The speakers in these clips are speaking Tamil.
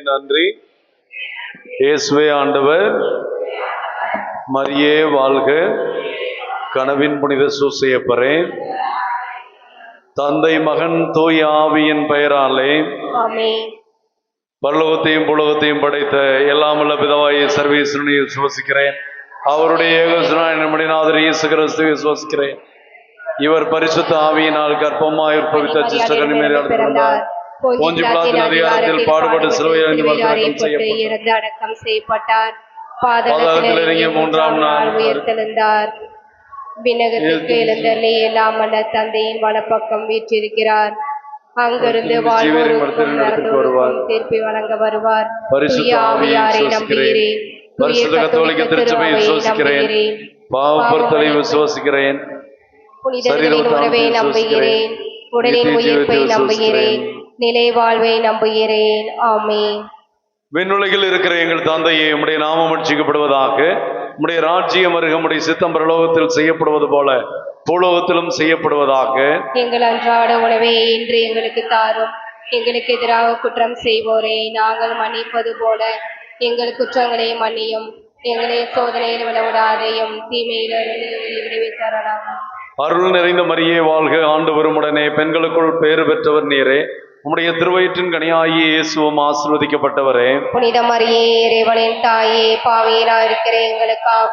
நன்றி. இயேசுவே ஆண்டவர். மரியே வாழ்க. கனவின் புனித சூசையப்பரே, தந்தை மகன் தூய ஆவியின் பெயராலே பரலோகத்தையும் புலகத்தையும் படைத்த எல்லாம் வல்ல பிதாவாகிய சர்வேஸ்வரனை விசுவாசிக்கிறேன். அவருடைய ஏகசுரனுடைய நாதர் இயேசு கிறிஸ்துவை விசுவாசிக்கிறேன். இவர் பரிசுத்த ஆவியினால் கர்ப்பமாய் உற்பவித்த சிஷ்ட கன்னிமரியால் பிறந்தார். போஞ்சு பிலாத்தின் அதிகாரத்தில் பாடுபட்டு சிலுவையில் அடக்கம் செய்யப்பட்டார். பாதாளத்தில் இறங்கி மூன்றாம் நாள் உயிர்த்தெழுந்தார். விண்ணகத்திற்கு எழுந்தருளி எல்லாம் வல்ல தந்தையின் வலப்பக்கம் வீற்றிருக்கிறார். அங்கிருந்து வாழ்வோருக்கும் மரணத்தோருக்கும் தீர்ப்பு வழங்க வருவார். தூய ஆவியாரை நம்புகிறேன். பரிசுத்த கத்தோலிக்க திருச்சபையை விசுவாசிக்கிறேன். பாவப்பொருத்தலை விசுவாசிக்கிறேன். புனிதர்களின் உறவை நம்புகிறேன். உடலின் உயிர்ப்பை நம்புகிறேன். நிலை வாழ்வை நம்புகிறேன். ஆமென். விண்ணுலகில் இருக்கிற எங்கள் தந்தையே, உம்முடைய நாமம் ரட்சிக்கப்படுவதாக. உம்முடைய ராஜ்யம் வருக. உம்முடைய சித்தம் பரலோகத்தில் செய்யப்படுவது போல பூலோகத்திலும் செய்யப்படுவதாக. எங்கள் அன்றாட உணவை இன்று எங்களுக்கு தாரும். எங்களுக்கு எதிராக குற்றம் செய்வோரை நாங்கள் மன்னிப்பது போல எங்கள் குற்றங்களை மன்னியும். எங்களை சோதனையில் விழவிடாதையும் தீமையிலிருந்து விடுவித்தரலாம். அருள் நிறைந்த மரியே வாழ்க. ஆண்டவர் உம்முடனே, பெண்களுக்குள் பேறு பெற்றவர் நீரே. உம்முடைய திருவயிற்றின் கனியாகிய இயேசுவும் ஆசீர்வதிக்கப்பட்டவரே. புனித மரியே, இறைவனின் தாயே, பாவியலா இருக்கிற எங்களுக்காக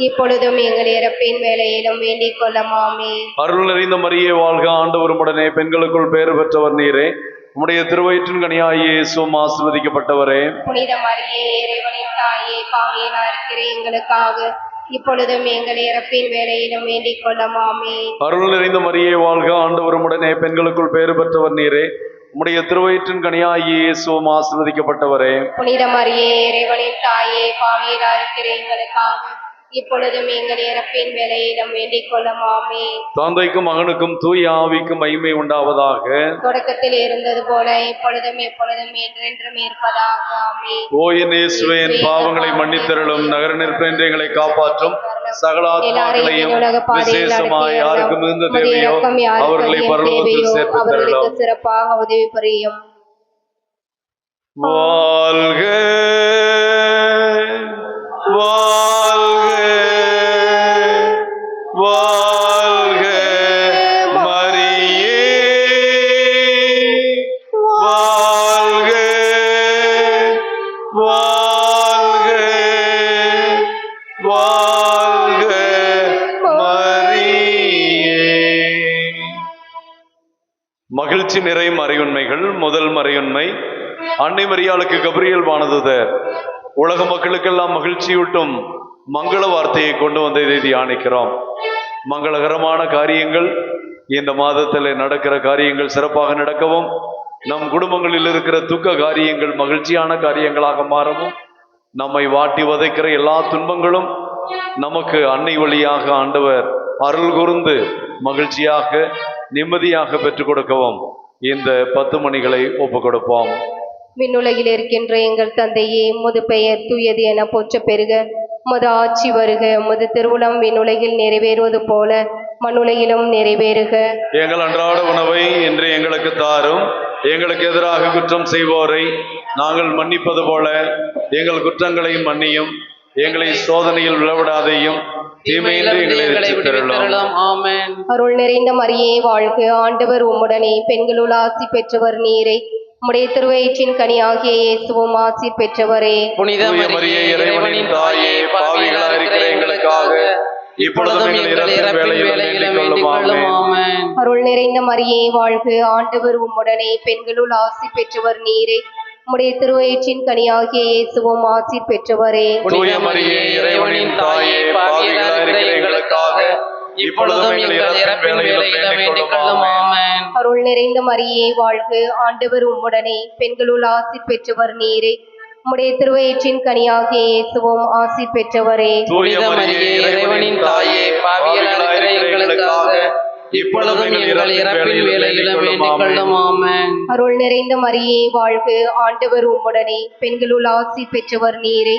இப்பொழுதும் எங்கள் இறப்பின் வேளையிலும் வேண்டிக் கொள்ளும். ஆமென். அருள் நிறைந்த மரியே வாழ்க. ஆண்டவர் உம்முடனே, பெண்களுக்குள் பேறு பெற்றவர் நீரே. உம்முடைய திருவயிற்றின் கனியாகிய இயேசுவும் ஆசீர்வதிக்கப்பட்டவரே. புனித மரியே, இறைவனின் தாயே, பாவியலா இருக்கிற எங்களுக்காக இப்பொழுதும் எங்கள் இறப்பின் வேளையிலும் வேண்டிக் கொள்ளும். ஆமென். அருள் நிறைந்த மரியே வாழ்க. ஆண்டவர் உம்முடனே, பெண்களுக்குள் பேறு பெற்றவர் நீரே. உம்முடைய திருவயிற்றின் கனியாகிய இயேசுவும் ஆசீர்வதிக்கப்பட்டவரே. புனித மரியே, இறைவனின் தாயே, பாவியலா இருக்கிற எங்களுக்காக இப்பொழுதும் எங்கள் இறப்பின் வேளையிலும் வேண்டிக் கொள்ளும். ஆமென். தந்தைக்கும் மகனுக்கும் தூய ஆவிக்கும் மகிமை உண்டாவதாக. தொடக்கத்தில் இருந்தது போல இப்பொழுதும் எப்பொழுதும் என்றென்றும் இருப்பதாக. ஆமென். ஓ என் இயேசுவே, என் பாவங்களை மன்னித்தருளும். நகர நிற்பென்று எங்களை காப்பாற்றும். சகல ஆத்மாக்களையும் விசேஷமாய் யாருக்கு மிகுந்த தேவையோ அவர்களை பரலோகத்தில் சேர்ப்பித்தருளும். சிறப்பாக உதவி புரியும். வாழ்க வாழ்க வாழ்க மரியே வாழ்க வாழ்க வாழ்க மரியே. மகிழ்ச்சி நிறை மறையுண்மைகள். முதல் மறையுண்மை, அன்னை மரியாளுக்கு கபிரியேல் வானதூதர் உலக மக்களுக்கெல்லாம் மகிழ்ச்சியூட்டும் மங்கள வார்த்தையை கொண்டு வந்து இதை தியானிக்கிறோம். மங்களகரமான காரியங்கள் இந்த மாதத்தில் நடக்கிற காரியங்கள் சிறப்பாக நடக்கவும், நம் குடும்பங்களில் இருக்கிற துக்க காரியங்கள் மகிழ்ச்சியான காரியங்களாக மாறவும், நம்மை வாட்டி வதைக்கிற எல்லா துன்பங்களும் நமக்கு அன்னை வழியாக ஆண்டவர் அருள் கூர்ந்து மகிழ்ச்சியாக நிம்மதியாக பெற்றுக் கொடுக்கவும் இந்த 10 மணிகளை ஒப்புக் கொடுப்போம். விண்ணுலகில் இருக்கின்ற எங்கள் தந்தையே, உமது பெயர் தூயது என போற்ற பெறுக. உமது ஆட்சி வருக. உமது திருவுளம் விண்ணுலகில் நிறைவேறுவது போல மண்ணுலகிலும் நிறைவேறுக. எங்கள் அன்றாட உணவை இன்று எங்களுக்கு தாரும். எங்களுக்கு எதிராக குற்றம் செய்வோரை நாங்கள் மன்னிப்பது போல எங்கள் குற்றங்களையும் மன்னியும். எங்களை சோதனையில் விழவிடாதையும் தீமையின்றி எங்களை ரட்சித்தருளும். ஆமென். அருள் நிறைந்த மரியே வாழ்க. ஆண்டவர் உம்முடனே, பெண்களுள் ஆசி பெற்றவர் நீரே. உம்முடைய திருவயிற்றின் கனியாகிய இயேசுவும் ஆசி பெற்றவரே. புனித மரியே, இறைவனின் தாயே, பாவிகளாக இருக்கிற எங்களுக்காக இப்பொழுதும் எங்கள் இறப்பின் வேளையிலும் வேண்டிக் கொள்ளும். ஆமென். அருள் நிறைந்த மரியே வாழ்க. ஆண்டவர் உம்முடனே, பெண்களுள் ஆசி பெற்றவர் நீரே. உம்முடைய திருவயிற்றின் கனியாகிய இயேசுவும் ஆசி பெற்றவரே. புனித மரியே, இறைவனின் தாயே, பாவிகளாக இருக்கிற எங்களுக்காக இப்பொழுதும் எங்கள் இறப்பின் வேளையிலும் வேண்டிக் கொள்ளும். ஆமென். அருள் நிறைந்த மரியே வாழ்க. ஆண்டவர் உம்முடனே, பெண்களுள் ஆசி பெற்றவர் நீரே. உம்முடைய திருவயிற்றின் கனியாகிய இயேசுவும் ஆசி பெற்றவரே. புனித மரியே, இறைவனின் தாயே, பாவிகளாக இருக்கிற எங்களுக்காக இப்பொழுதும் எங்கள் இறப்பின் வேளையிலும் வேண்டிக் கொள்ளும். ஆமென். அருள் நிறைந்த மரியே வாழ்க. ஆண்டவர் உம்முடனே, பெண்களுள் ஆசி பெற்றவர் நீரே.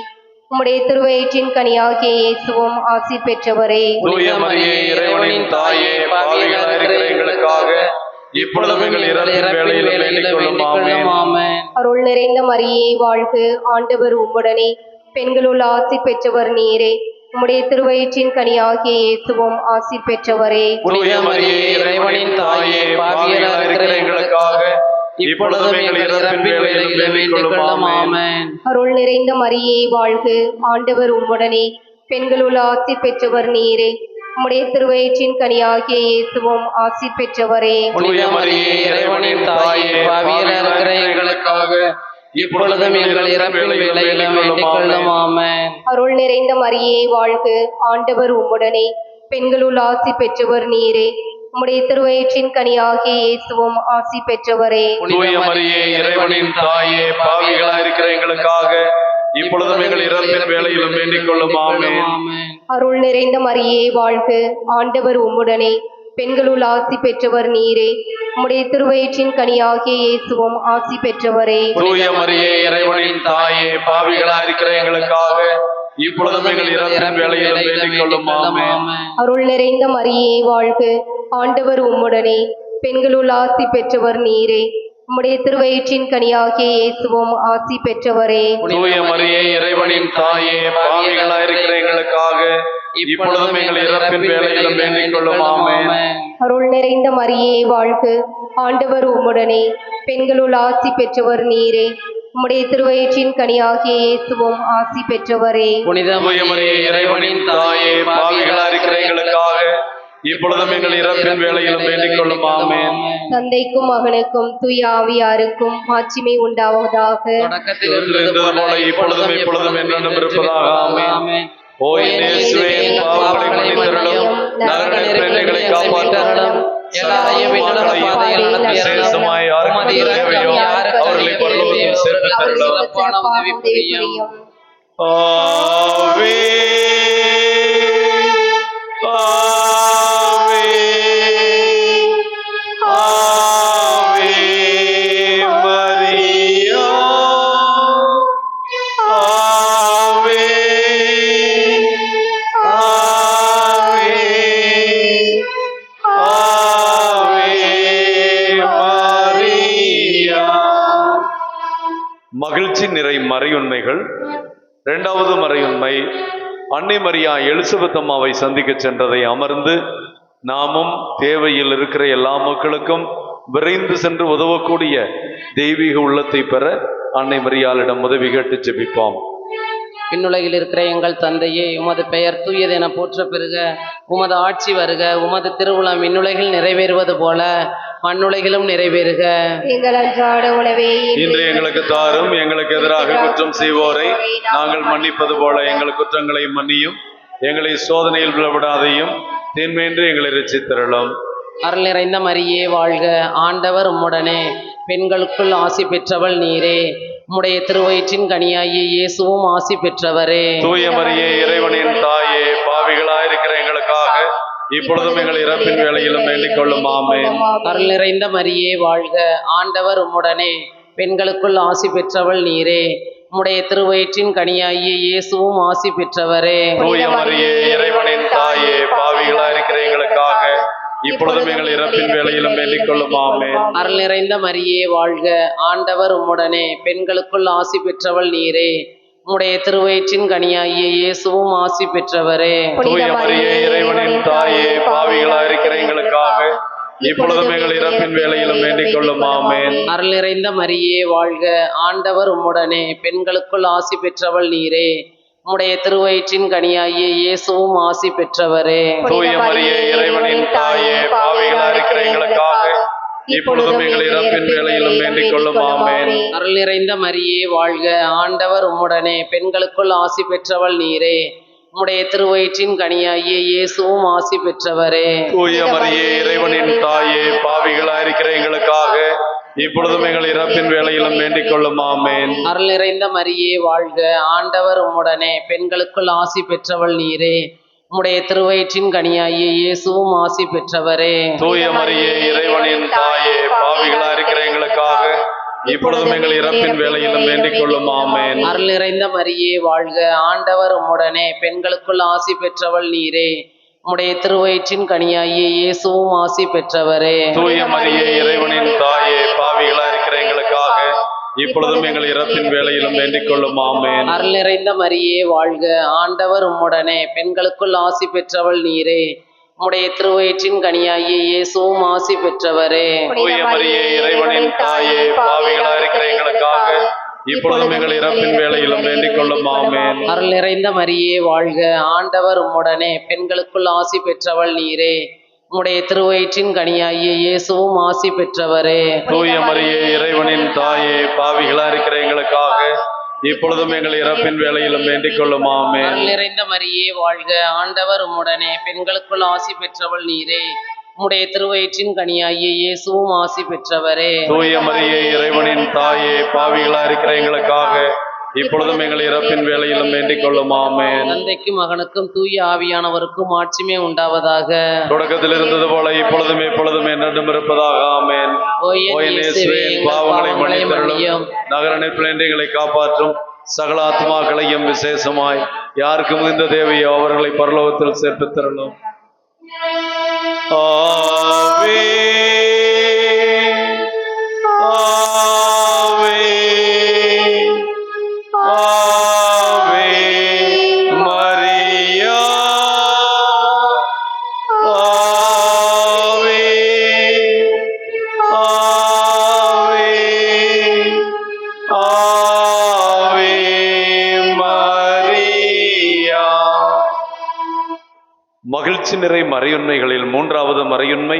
உம்முடைய திருவயிற்றின் கனியாகிய இயேசுவும் ஆசி பெற்றவரே. புனித மரியே, இறைவனின் தாயே, பாவிகளாக இருக்கிற எங்களுக்காக இப்பொழுதும் எங்கள் இறப்பின் வேளையிலும் வேண்டிக் கொள்ளும் ஆமென். ஆமென். அருள் நிறைந்த மரியே வாழ்க, ஆண்டவர் உம்முடனே, பெண்களுள் ஆசி பெற்றவர் நீரே. உம்முடைய திருவயிற்றின் கனியாகிய இயேசுவும் ஆசி பெற்றவரே. புனித மரியே, இறைவனின் தாயே, பாவிகளாக இருக்கிற எங்களுக்காக இப்பொழுதும் எங்கள் இறப்பின் வேளையிலும் வேண்டிக் கொள்ளும் ஆமென். அருள் நிறைந்த மரியே வாழ்க, ஆண்டவர் உம்முடனே, பெண்களுள் ஆசி பெற்றவர் நீரே. உம்முடைய திருவயிற்றின் கனியாகிய இயேசுவும் ஆசி பெற்றவரே. புனித மரியே, இறைவனின் தாயே, பாவிகளாக இருக்கிற எங்களுக்காக இப்பொழுதும் எங்கள் இறப்பின் வேளையிலும் வேண்டிக் கொள்ளும் ஆமென். அருள் நிறைந்த மரியே வாழ்க, ஆண்டவர் உம்முடனே, பெண்களுள் ஆசி பெற்றவர் நீரே. உம்முடைய திருவயிற்றின் கனியாகிய இயேசுவும் ஆசி பெற்றவரே. தூய மரியே, இறைவனின் தாயே, பாவிகளாக இருக்கிற எங்களுக்காக இப்பொழுதும் எங்கள் இறப்பின் வேளையிலும் வேண்டிக் கொள்ளும் ஆமென். ஆமென். அருள் நிறைந்த மரியே வாழ்க, ஆண்டவர் உம்முடனே, பெண்களுள் ஆசி பெற்றவர் நீரே. உம்முடைய திருவயிற்றின் கனியாகிய இயேசுவும் ஆசி பெற்றவரே. தூய மரியே, இறைவனின் தாயே, பாவிகளாக இருக்கிற எங்களுக்காக இப்பொழுதும் எங்கள் இறப்பின் வேளையிலும் வேண்டிக் கொள்ளும் ஆமென். அருள் நிறைந்த மரியே வாழ்க, ஆண்டவர் உம்முடனே, பெண்களுள் ஆசி பெற்றவர் நீரே. உம்முடைய திருவயிற்றின் கனியாகிய இயேசுவும் ஆசி பெற்றவரே. தூய மரியே, இறைவனின் தாயே, பாவிகளாக இருக்கிற எங்களுக்காக இப்பொழுதும் எங்கள் இறப்பின் வேளையிலும் வேண்டிக் கொள்ளும் ஆமென். அருள் நிறைந்த மரியே வாழ்க, ஆண்டவர் உம்முடனே, பெண்களுள் ஆசி பெற்றவர் நீரே. உம்முடைய திருவயிற்றின் கனியாகிய இயேசுவும் ஆசி பெற்றவரே. புனித தூய மரியே, இறைவனின் தாயே, பாவிகளாக இருக்கிற எங்களுக்காக இப்பொழுதும் எங்கள் இறப்பின் வேளையிலும் வேண்டிக் கொள்ளும் ஆமென். தந்தைக்கும் மகனுக்கும் தூய ஆவியாருக்கும் மாட்சிமை உண்டாவதாக. தொடக்கத்தில் இருந்தது போல இப்பொழுதும் எப்பொழுதும் என்றென்றும் இருப்பதாக ஆமென். ஆமென். ஓ என் இயேசுவே, என் பாவங்களை மன்னித்தருளும், நரக நெருப்பிலிருந்து காப்பாற்றலும், எல்லாரையும் விண்ணுலக பாதையில் நடத்தி விசேஷமாய் யாருக்கு தேவையோ அவர்களை பரலோகத்தில் சேர்த்துத் தருளும். சிறப்பான உதவி புரியும். ஆவே ஆவே ஆவே மரியா, ஆவே ஆவே ஆவே மரியா. மகிழ்ச்சி நிறை மறையுண்மைகள். இரண்டாவது மறையுண்மை, அன்னை மரியா எலிசபெத் அம்மாவை சந்திக்க சென்றதை அமர்ந்து நாமும் தேவையில் இருக்கிற எல்லா மக்களுக்கும் விரைந்து சென்று உதவக்கூடிய தெய்வீக உள்ளத்தை பெற அன்னை மரியாளிடம் உதவி கேட்டு ஜெபிப்போம். விண்ணுலகில் இருக்கிற எங்கள் தந்தையே, உமது பெயர் தூயது என போற்ற பெறுக. உமது ஆட்சி வருக. உமது திருவுளம் விண்ணுலகில் நிறைவேறுவது போல மண்ணுலகிலும் நிறைவேறுக. எங்கள் அன்றாட உணவை இன்று எங்களுக்கு தாரும். எங்களுக்கு எதிராக குற்றம் செய்வோரை நாங்கள் மன்னிப்பது போல எங்கள் குற்றங்களை மன்னியும். எங்களை சோதனையில் விழவிடாதையும் தீன்மையின்றி எங்களை ரட்சித்தருளும். அருள் நிறைந்த மரியே வாழ்க, ஆண்டவர் உம்முடனே, பெண்களுக்குள் ஆசி பெற்றவள் நீரே. உம்முடைய திருவயிற்றின் கனியாகிய இயேசுவும் ஆசி பெற்றவரே. தூய மரியே, இறைவனின் தாயே, பாவிகளாயிருக்கிற எங்களுக்காக இப்பொழுதும் எங்கள் இறப்பின் வேளையிலும் வேண்டிக் கொள்ளும் ஆமென். அருள் நிறைந்த மரியே வாழ்க, ஆண்டவர் உம்முடனே, பெண்களுக்குள் ஆசி பெற்றவள் நீரே. உம்முடைய திருவயிற்றின் கனியாகிய இயேசுவும் ஆசி பெற்றவரே. தூய மரியே, இறைவனின் தாயே, பாவிகளாயிருக்கிற எங்களுக்காக இப்பொழுதும் எங்கள் இறப்பின் வேளையிலும் வேண்டிக் கொள்ளும் ஆமென். அருள் நிறைந்த மரியே வாழ்க, ஆண்டவர் உம்முடனே, பெண்களுக்குள் ஆசி பெற்றவள் நீரே. உம்முடைய திருவயிற்றின் கனியாகிய இயேசுவும் ஆசி பெற்றவரே. தூய மரியே, இறைவனின் தாயே, பாவிகளாயிருக்கிற எங்களுக்காக இப்பொழுதும் எங்கள் இறப்பின் வேளையிலும் வேண்டிக் கொள்ளும் ஆமென். அருள் நிறைந்த மரியே வாழ்க, ஆண்டவர் உம்முடனே, பெண்களுக்குள் ஆசி பெற்றவள் நீரே. உம்முடைய திருவயிற்றின் கனியாகிய இயேசுவும் ஆசி பெற்றவரே. தூய மரியே, இறைவனின் தாயே, பாவிகளாயிருக்கிற எங்களுக்காக இப்பொழுதும் எங்கள் இறப்பின் வேளையிலும் வேண்டிக் கொள்ளும் ஆமென். அருள் நிறைந்த மரியே வாழ்க, ஆண்டவர் உம்முடனே, பெண்களுக்குள் ஆசி பெற்றவள் நீரே. உம்முடைய திருவயிற்றின் கனியாகிய இயேசுவும் ஆசி பெற்றவரே. தூய மரியே, இறைவனின் தாயே, பாவிகளாயிருக்கிற எங்களுக்காக இப்பொழுதும் எங்கள் இறப்பின் வேளையிலும் வேண்டிக் கொள்ளும் ஆமென். அருள் நிறைந்த மரியே வாழ்க, ஆண்டவர் உம்முடனே, பெண்களுக்குள் ஆசி பெற்றவள் நீரே. உம்முடைய திருவயிற்றின் கனியாகிய இயேசுவும் ஆசி பெற்றவரே. தூய மரியே, இறைவனின் தாயே, பாவிகளாயிருக்கிற எங்களுக்காக இப்பொழுதும் எங்கள் இறப்பின் வேளையிலும் வேண்டிக் கொள்ளும் ஆமென். அருள் நிறைந்த மரியே வாழ்க, ஆண்டவர் உம்முடனே, பெண்களுக்குள் ஆசி பெற்றவள் நீரே. உம்முடைய திருவயிற்றின் கனியாகிய இயேசுவும் ஆசி பெற்றவரே. தூய மரியே இறைவனின் தாயே, பாவிகளா இருக்கிற எங்களுக்காக இப்பொழுதும் எங்கள் இறப்பின் வேளையிலும் வேண்டிக் கொள்ளும். ஆமென். அருள் நிறைந்த மரியே வாழ்க, ஆண்டவர் உம்முடனே, பெண்களுக்குள் ஆசி பெற்றவள் நீரே. உம்முடைய திருவயிற்றின் கனியாகிய இயேசுவும் ஆசி பெற்றவரே. தூய மரியே இறைவனின் தாயே, பாவிகளா இருக்கிற எங்களுக்காக இப்பொழுதும் எங்கள் இறப்பின் வேளையிலும் வேண்டிக் கொள்ளும். ஆமென். அருள் நிறைந்த மரியே வாழ்க, ஆண்டவர் உம்முடனே, பெண்களுக்குள் ஆசி பெற்றவள் நீரே. உம்முடைய திருவயிற்றின் கனியாகிய இயேசுவும் ஆசி பெற்றவரே. தூய மரியே இறைவனின் தாயே, பாவிகளா இருக்கிற எங்களுக்காக இப்பொழுதும் எங்கள் இறப்பின் வேளையிலும் வேண்டிக் கொள்ளும். ஆமென். அருள் நிறைந்த மரியே வாழ்க, ஆண்டவர் உம்முடனே, பெண்களுக்குள் ஆசி பெற்றவள் நீரே. உம்முடைய திருவயிற்றின் கனியாகிய இயேசுவும் ஆசி பெற்றவரே. தூய மரியே இறைவனின் தாயே, பாவிகளா இருக்கிற எங்களுக்காக இப்பொழுதும் எங்கள் இறப்பின் வேளையிலும் வேண்டிக் கொள்ளும். ஆமென். தந்தைக்கும் மகனுக்கும் தூய ஆவியானவருக்கும் ஆட்சிமே உண்டாவதாக. தொடக்கத்தில் இருந்தது போல இப்பொழுதும் எப்பொழுதும் என்னென்றும் இருப்பதாக. ஆமென். ஓ என் இயேசுவே, எங்கள் பாவங்களை பாவங்களை மன்னித்தருளும். மன்னியும். நகர நகரங்களை காப்பாற்றும் சகல ஆத்மாக்களையும் விசேஷமாய் யாருக்கு மிகுந்த தேவையோ அவர்களை பரலோகத்தில் சேர்த்து தரணும். ஆவே ஆவே ஆவே மரியா, ஆவே ஆவே ஆவே மரியா. மகிழ்ச்சி நிறை மறையுண்மைகளில் மூன்றாவது மறையுண்மை,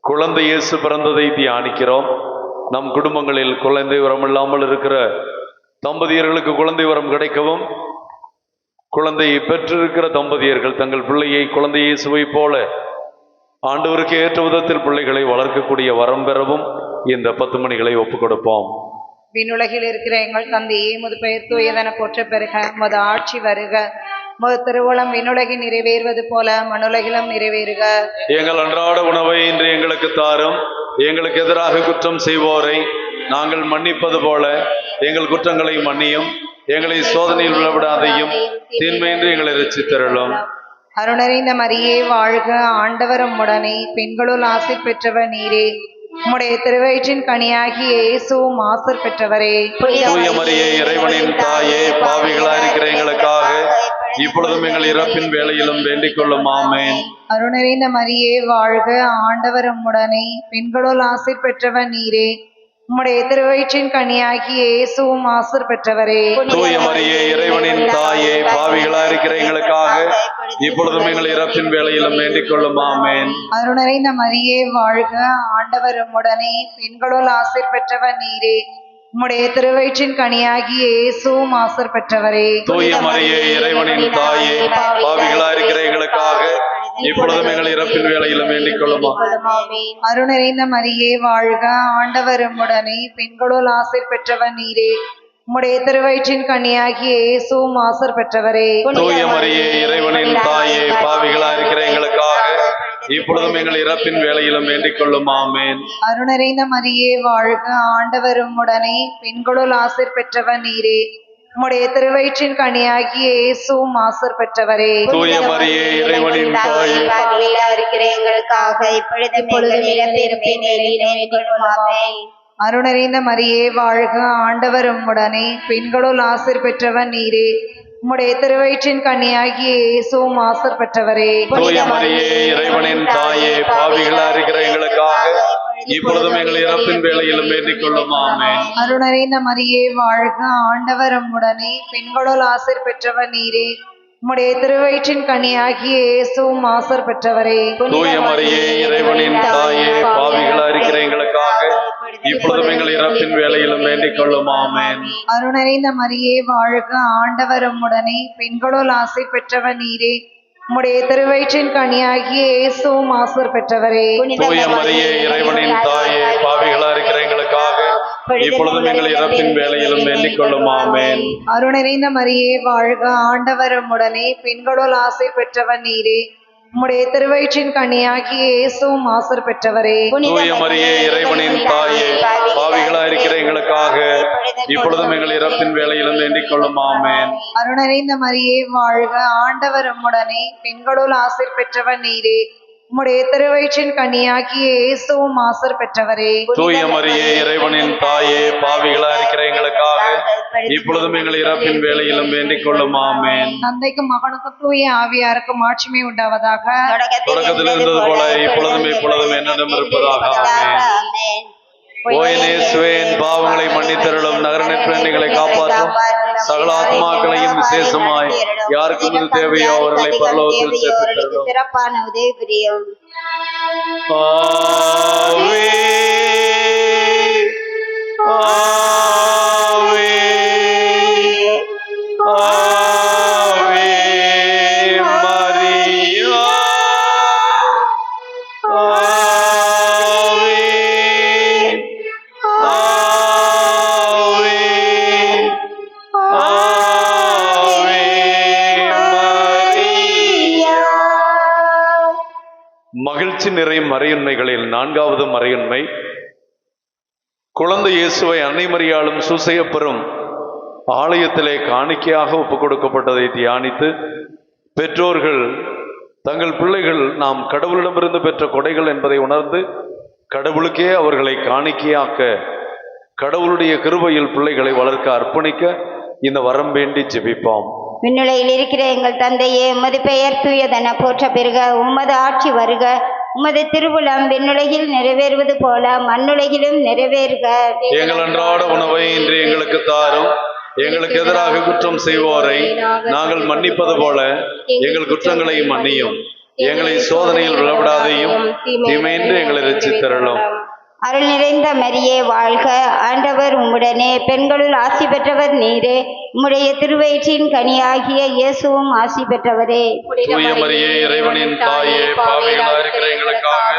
குழந்தை இயேசு பிறந்ததை தியானிக்கிறோம். நம் குடும்பங்களில் குழந்தை வரம் இல்லாமல் இருக்கிற தம்பதியர்களுக்கு குழந்தை வரம் கிடைக்கவும், குழந்தையை பெற்றிருக்கிற தம்பதியர்கள் தங்கள் பிள்ளையை குழந்தை இயேசுவை போல ஆண்டவருக்கு ஏற்ற விதத்தில் பிள்ளைகளை வளர்க்கக்கூடிய வரம் பெறவும் இந்த 10 மணிகளை ஒப்புக் கொடுப்போம். விண்ணுலகில் இருக்கிற எங்கள் தந்தையே, உமது பெயர் தூயதென போற்ற பெறுக. உமது ஆட்சி வருக. உமது திருவுளம் விண்ணுலகில் நிறைவேறுவது போல மண்ணுலகிலும் நிறைவேறுக. எங்கள் அன்றாட உணவை இன்று எங்களுக்கு தாரும். எங்களுக்கு எதிராக குற்றம் செய்வோரை நாங்கள் மன்னிப்பது போல எங்கள் குற்றங்களை மன்னியும். எங்களை சோதனையில் விழவிடாதையும் தீன்மையின்றி எங்களை ரட்சித்தருளும். அருணறிந்த மரியே வாழ்க, ஆண்டவர் உம்முடனே, பெண்களுள் ஆசி பெற்றவர் நீரே. உம்முடைய திருவயிற்றின் கனியாகிய இயேசுவும் ஆசி பெற்றவரே. தூய மரியே இறைவனின் தாயே, பாவிகளா இருக்கிற எங்களுக்காக இப்பொழுதும் எங்கள் இறப்பின் வேளையிலும் வேண்டிக் கொள்ளும். ஆமென். அருணறிந்த மரியே வாழ்க, ஆண்டவர் உம்முடனே, பெண்களுள் ஆசி பெற்றவர் நீரே. உம்முடைய திருவயிற்றின் கனியாகிய இயேசுவும் ஆசி பெற்றவரே. தூய மரியே இறைவனின் தாயே, பாவிகளா இருக்கிற எங்களுக்காக இப்பொழுதும் எங்கள் இறப்பின் வேளையிலும் வேண்டிக் கொள்ளும். ஆமென். அருணறிந்த மரியே வாழ்க, ஆண்டவர் உம்முடனே, பெண்களுள் ஆசி பெற்றவர் நீரே. உம்முடைய திருவயிற்றின் கனியாகிய இயேசுவும் ஆசி பெற்றவரே. தூய மரியே இறைவனின் தாயே, பாவிகளா இருக்கிற எங்களுக்காக இப்பொழுதும் எங்கள் இறப்பின் வேளையிலும் வேண்டிக் கொள்ளும். அருணறிந்த மரியே வாழ்க, ஆண்டவர் உம்முடனே, பெண்களுள் ஆசி பெற்றவர் நீரே. உம்முடைய திருவயிற்றின் கனியாகிய இயேசுவும் ஆசி பெற்றவரே. தூய மரியே இறைவனின் தாயே, பாவிகளா இருக்கிற எங்களுக்காக இப்பொழுதும் எங்கள் இறப்பின் வேளையிலும் வேண்டிக் கொள்ளும். ஆமென். அருணறிந்த மரியே வாழ்க, ஆண்டவர் உம்முடனே, பெண்களுள் ஆசி பெற்றவர் நீரே. உம்முடைய திருவயிற்றின் கனியாகிய இயேசுவும் ஆசி பெற்றவரே. தூய மரியே இறைவனின் தாயே, பாவிகளா இருக்கிற எங்களுக்காக இப்பொழுதும் எங்கள் இறப்பின் வேளையிலும் வேண்டிக் கொள்ளும். ஆமென். அருணறிந்த மரியே வாழ்க, ஆண்டவர் உம்முடனே, பெண்களுள் ஆசி பெற்றவர் நீரே. உம்முடைய திருவயிற்றின் கனியாகிய இயேசுவும் ஆசி பெற்றவரே. தூய மரியே இறைவனின் தாயே, பாவிகளா இருக்கிற எங்களுக்காக இப்பொழுதும் எங்கள் இறப்பின் வேளையிலும் வேண்டிக் கொள்ளும். ஆமென். அருணறிந்த மரியே வாழ்க, ஆண்டவர் உம்முடனே, பெண்களுள் ஆசி பெற்றவர் நீரே. உம்முடைய திருவயிற்றின் கனியாகிய இயேசுவும் ஆசி பெற்றவரே. தூய மரியே இறைவனின் தாயே, பாவிகளா இருக்கிற எங்களுக்காக இப்பொழுதும் எங்கள் இறப்பின் வேளையிலும் வேண்டிக் கொள்ளும். ஆமென். அருணறிந்த மரியே வாழ்க, ஆண்டவர் உம்முடனே, பெண்களுள் ஆசி பெற்றவர் நீரே. உம்முடைய திருவயிற்றின் கனியாகிய இயேசுவும் ஆசி பெற்றவரே. தூய மரியே இறைவனின் தாயே, பாவிகளா இருக்கிற எங்களுக்காக இப்பொழுதும் எங்கள் இறப்பின் வேளையிலும் வேண்டிக் கொள்ளும். ஆமென். அருணறிந்த மரியே வாழ்க, ஆண்டவர் உம்முடனே, பெண்களுள் ஆசி பெற்றவர் நீரே. உம்முடைய திருவயிற்றின் கனியாகிய இயேசுவும் ஆசீர் பெற்றவரே. தூய மரியே இறைவனின் தாயே, பாவிகளாயிருக்கிற எங்களுக்காக இப்பொழுதும் எங்கள் இறப்பின் வேளையிலும் வேண்டிக் கொள்ளும். ஆமென். அருணறிந்த மரியே வாழ்க, ஆண்டவர் உம்முடனே, பெண்களுள் ஆசீர் பெற்றவர் நீரே. உம்முடைய திருவயிற்றின் கனியாகிய இயேசுவும் ஆசீர் பெற்றவரே. தூய மரியே இறைவனின் தாயே, பாவிகளாயிருக்கிற எங்களுக்காக இப்பொழுதும் எங்கள் இறப்பின் வேளையிலும் வேண்டிக் கொள்ளும். ஆமென். தந்தைக்கும் மகனுக்கும் தூய ஆவியாருக்கும் ஆட்சிமை உண்டாவதாக. தொடக்கத்தில் இருந்தது போல இப்பொழுதும் இப்பொழுதும் என்னிடம் இருப்பதாக. ஆமென். ஓ என் இயேசுவே, என் பாவங்களை மன்னித்தருளும், நகரங்களை காப்பாற்றும், சகல ஆத்மாக்களையும் விசேஷமாய் யாருக்கும் இது தேவையோ அவர்களை பரலோகத்தில் சேர்த்து சிறப்பான உதவி புரியும். ஆவே ஆவே ஆவே மரியா, ஆவே ஆவே ஆவே மரியா. மகிழ்ச்சி நிறை மறையுண்மைகளில் நான்காவது மறையுண்மை, குழந்தை இயேசுவை அன்னை மரியாளும் சூசையப்பரும் ஆலயத்திலே காணிக்கையாக ஒப்புக் கொடுக்கப்பட்டதை தியானித்து, பெற்றோர்கள் தங்கள் பிள்ளைகள் நாம் கடவுளிடமிருந்து பெற்ற கொடைகள் என்பதை உணர்ந்து கடவுளுக்கே அவர்களை காணிக்கையாக்க, கடவுளுடைய கிருபையில் பிள்ளைகளை வளர்க்க அர்ப்பணிக்க இந்த வரம் வேண்டி ஜெபிப்போம். விண்ணுலகில் இருக்கிற எங்கள் தந்தையே, உமது பெயர் தூயதென போற்ற பெறுக. உமது ஆட்சி வருக. உமது திருவுளம் விண்ணுலகில் நிறைவேறுவது போல மண்ணுலகிலும் நிறைவேறுக. எங்கள் அன்றாட உணவை இன்று எங்களுக்கு தாரும். எங்களுக்கு எதிராக குற்றம் செய்வோரை நாங்கள் மன்னிப்பது போல எங்கள் குற்றங்களை மன்னியும். எங்களை சோதனையில் விழவிடாதையும் தீமையின்றி எங்களை ரட்சித்தருளும். அருள் நிறைந்த மரியே வாழ்க, ஆண்டவர் உம்முடனே, பெண்களுள் ஆசி பெற்றவர் நீரே. உம்முடைய திருவயிற்றின் கனியாகிய இயேசுவும் ஆசி பெற்றவரே. தூய மரியே இறைவனின் தாயே, பாவிகளாயிருக்கிற எங்களுக்காக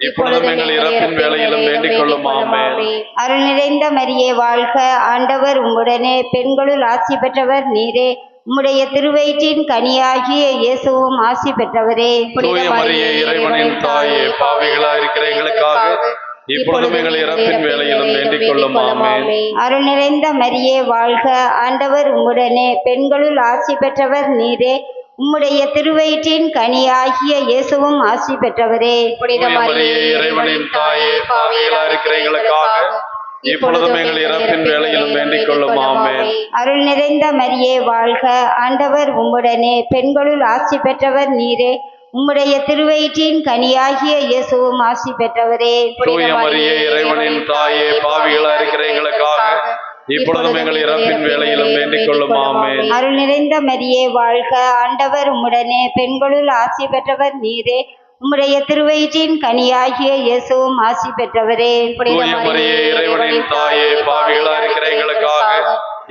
இப்பொழுதும் எங்கள் இறப்பின் வேளையிலும் வேண்டிக் கொள்ளும். ஆமென். அருள் நிறைந்த மரியே வாழ்க, ஆண்டவர் உம்முடனே, பெண்களுள் ஆசி பெற்றவர் நீரே. உம்முடைய திருவயிற்றின் கனியாகிய இயேசுவும் ஆசி பெற்றவரே. தூய மரியே இறைவனின் தாயே, பாவிகளாயிருக்கிற எங்களுக்காக இப்பொழுதும் எங்கள் இறப்பின் வேளையிலும் வேண்டிக் கொள்ளும். ஆமென். அருள் நிறைந்த மரியே வாழ்க, ஆண்டவர் உம்முடனே, பெண்களுள் ஆசி பெற்றவர் நீரே. உம்முடைய திருவயிற்றின் கனியாகிய இயேசுவும் ஆசி பெற்றவரே. தூய மரியே இறைவனின் தாயே, பாவிகளாயிருக்கிற எங்களுக்காக இப்பொழுதும் எங்கள் இறப்பின் வேளையிலும் வேண்டிக் கொள்ளும். ஆமென். அருள் நிறைந்த மரியே வாழ்க, ஆண்டவர் உம்முடனே, பெண்களுள் ஆசி பெற்றவர் நீரே. உம்முடைய திருவயிற்றின் கனியாகிய இயேசுவும் ஆசி பெற்றவரே. தூய மரியே இறைவனின் தாயே, பாவிகளாயிருக்கிற எங்களுக்காக இப்பொழுதும் எங்கள் இறப்பின் வேளையிலும் வேண்டிக் கொள்ளும். ஆமென். அருள் நிறைந்த மரியே வாழ்க, ஆண்டவர் உம்முடனே, பெண்களுள் ஆசி பெற்றவர் நீரே. உம்முடைய திருவயிற்றின் கனியாகிய இயேசுவும் ஆசி பெற்றவரே. தூய மரியே இறைவனின் தாயே, பாவிகளாயிருக்கிற எங்களுக்காக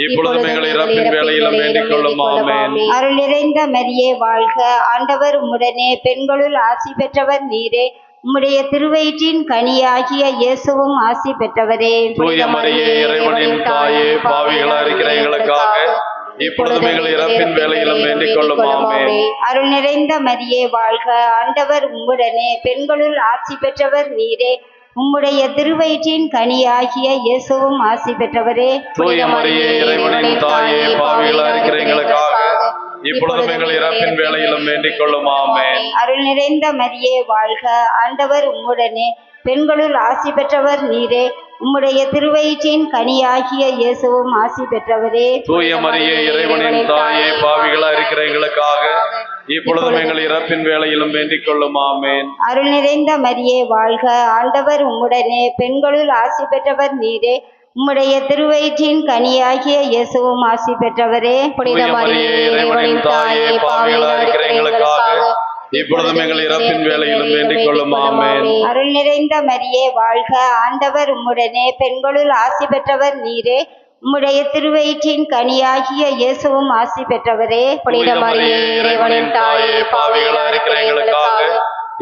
இப்பொழுதும் எங்கள் இறப்பின் வேளையிலும் வேண்டிக் கொள்ளும். ஆமென். அருள் நிறைந்த மரியே வாழ்க, ஆண்டவர் உம்முடனே, பெண்களுள் ஆசி பெற்றவர் நீரே. உம்முடைய திருவயிற்றின் கனியாகிய இயேசுவும் ஆசி பெற்றவரே. தூய மரியே இறைவனின் தாயே, பாவிகளாயிருக்கிற எங்களுக்காக இப்பொழுதும் எங்கள் இறப்பின் வேளையிலும் வேண்டிக் கொள்ளும். ஆமென். அருள் நிறைந்த மரியே வாழ்க, ஆண்டவர் உம்முடனே, பெண்களுள் ஆசி பெற்றவர் நீரே. உம்முடைய திருவயிற்றின் கனியாகிய இயேசுவும் ஆசி பெற்றவரே. தூய மரியே இறைவனின் தாயே, பாவிகளாயிருக்கிற எங்களுக்காக இப்பொழுதும் எங்கள் இறப்பின் வேளையிலும் வேண்டிக் கொள்ளும். ஆமென். அருள் நிறைந்த மரியே வாழ்க, ஆண்டவர் உம்முடனே, பெண்களுள் ஆசி பெற்றவர் நீரே. உம்முடைய திருவயிற்றின் கனியாகிய இயேசுவும் ஆசி பெற்றவரே. தூய மரியே இறைவனின் தாயே, பாவிகளாயிருக்கிற எங்களுக்காக இப்பொழுதும் எங்கள் இறப்பின் வேளையிலும் வேண்டிக் கொள்ளும். ஆமென். அருள் நிறைந்த மரியே வாழ்க, ஆண்டவர் உம்முடனே, பெண்களுள் ஆசி பெற்றவர் நீரே. உம்முடைய திருவயிற்றின் கனியாகிய இயேசுவும் ஆசி பெற்றவரே. தூய மரியே இறைவனின் தாயே, பாவிகளாயிருக்கிற எங்களுக்காக இப்பொழுதும் எங்கள் இறப்பின் வேளையிலும் வேண்டிக் கொள்ளும். ஆமென். அருள் நிறைந்த மரியே வாழ்க, ஆண்டவர் உம்முடனே, பெண்களுள் ஆசி பெற்றவர் நீரே. உம்முடைய திருவயிற்றின் கனியாகிய இயேசுவும் ஆசி பெற்றவரே. தூய மரியே இறைவனின் தாயே, பாவிகளாயிருக்கிற எங்களுக்காக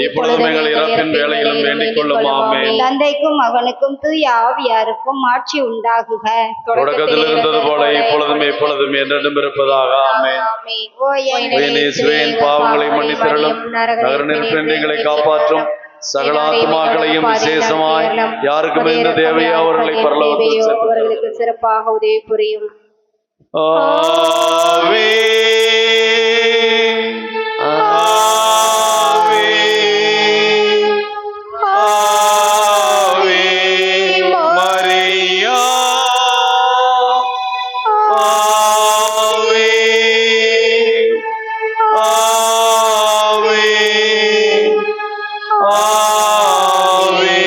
இப்பொழுதும் எங்கள் இறப்பின் வேளையிலும் வேண்டிக் கொள்ளும். ஆமென். தந்தைக்கும் மகனுக்கும் தூய ஆவியாருக்கும் ஆட்சி உண்டாகுக. தொடக்கத்தில் இருந்தது போல இப்பொழுதும் இப்பொழுதும் எப்பொழுதும் என்றென்றும் இருப்பதாக. ஆமென். ஆமென். ஓ என் இயேசுவே, என் பாவங்களை மன்னித்தருளும், நரக நெருப்பினின்று எங்களை காப்பாற்றும், சகல ஆத்துமாக்களையும் விசேஷமாய் யாருக்கும் எந்த தேவையோ அவர்களை பரலோகத்தில் சேர்த்து அவர்களுக்கு சிறப்பாக உதவி புரியும். ஆவே ஆவே ஆவே மரியா ஆவே ஆவே ஆவே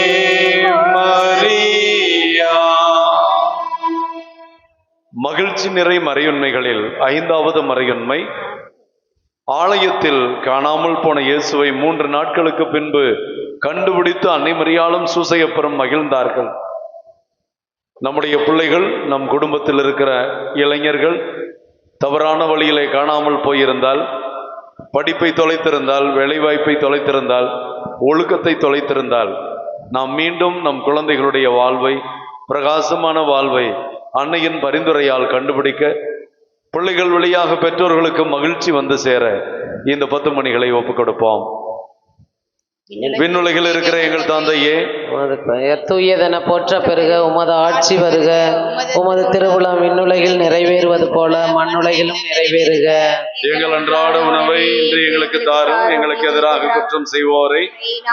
மரியா. மகிழ்ச்சி நிறை மறையுண்மைகளில் ஐந்தாவது மறையுண்மை, ஆலயத்தில் காணாமல் போன இயேசுவை 3 நாட்களுக்கு பின்பு கண்டுபிடித்து அன்னை மரியாளும் சூசையப்பரும் மகிழ்ந்தார்கள். நம்முடைய பிள்ளைகள், நம் குடும்பத்தில் இருக்கிற இளைஞர்கள் தவறான வழியிலே காணாமல் போயிருந்தால், படிப்பை தொலைத்திருந்தால், வேலைவாய்ப்பை தொலைத்திருந்தால், ஒழுக்கத்தை தொலைத்திருந்தால், நாம் மீண்டும் நம் குழந்தைகளுடைய வாழ்வை, பிரகாசமான வாழ்வை அன்னையின் பரிந்துரையால் கண்டுபிடிக்க, பிள்ளைகள் வழியாக பெற்றோர்களுக்கு மகிழ்ச்சி வந்து சேர இந்த 10 மணிகளை ஒப்புக் கொடுப்போம். விண்ணுலகில் இருக்கிற எங்கள் தந்தையே, உமது பெயர் தூயதென போற்ற பெருக, உமது ஆட்சி வருக, உமது திருவுளம் விண்ணுலகில் நிறைவேறுவது போல மண்ணுலகிலும் நிறைவேறுக. எங்கள் அன்றாட உணவை இன்று எங்களுக்கு தாரும், எங்களுக்கு எதிராக குற்றம் செய்வோரை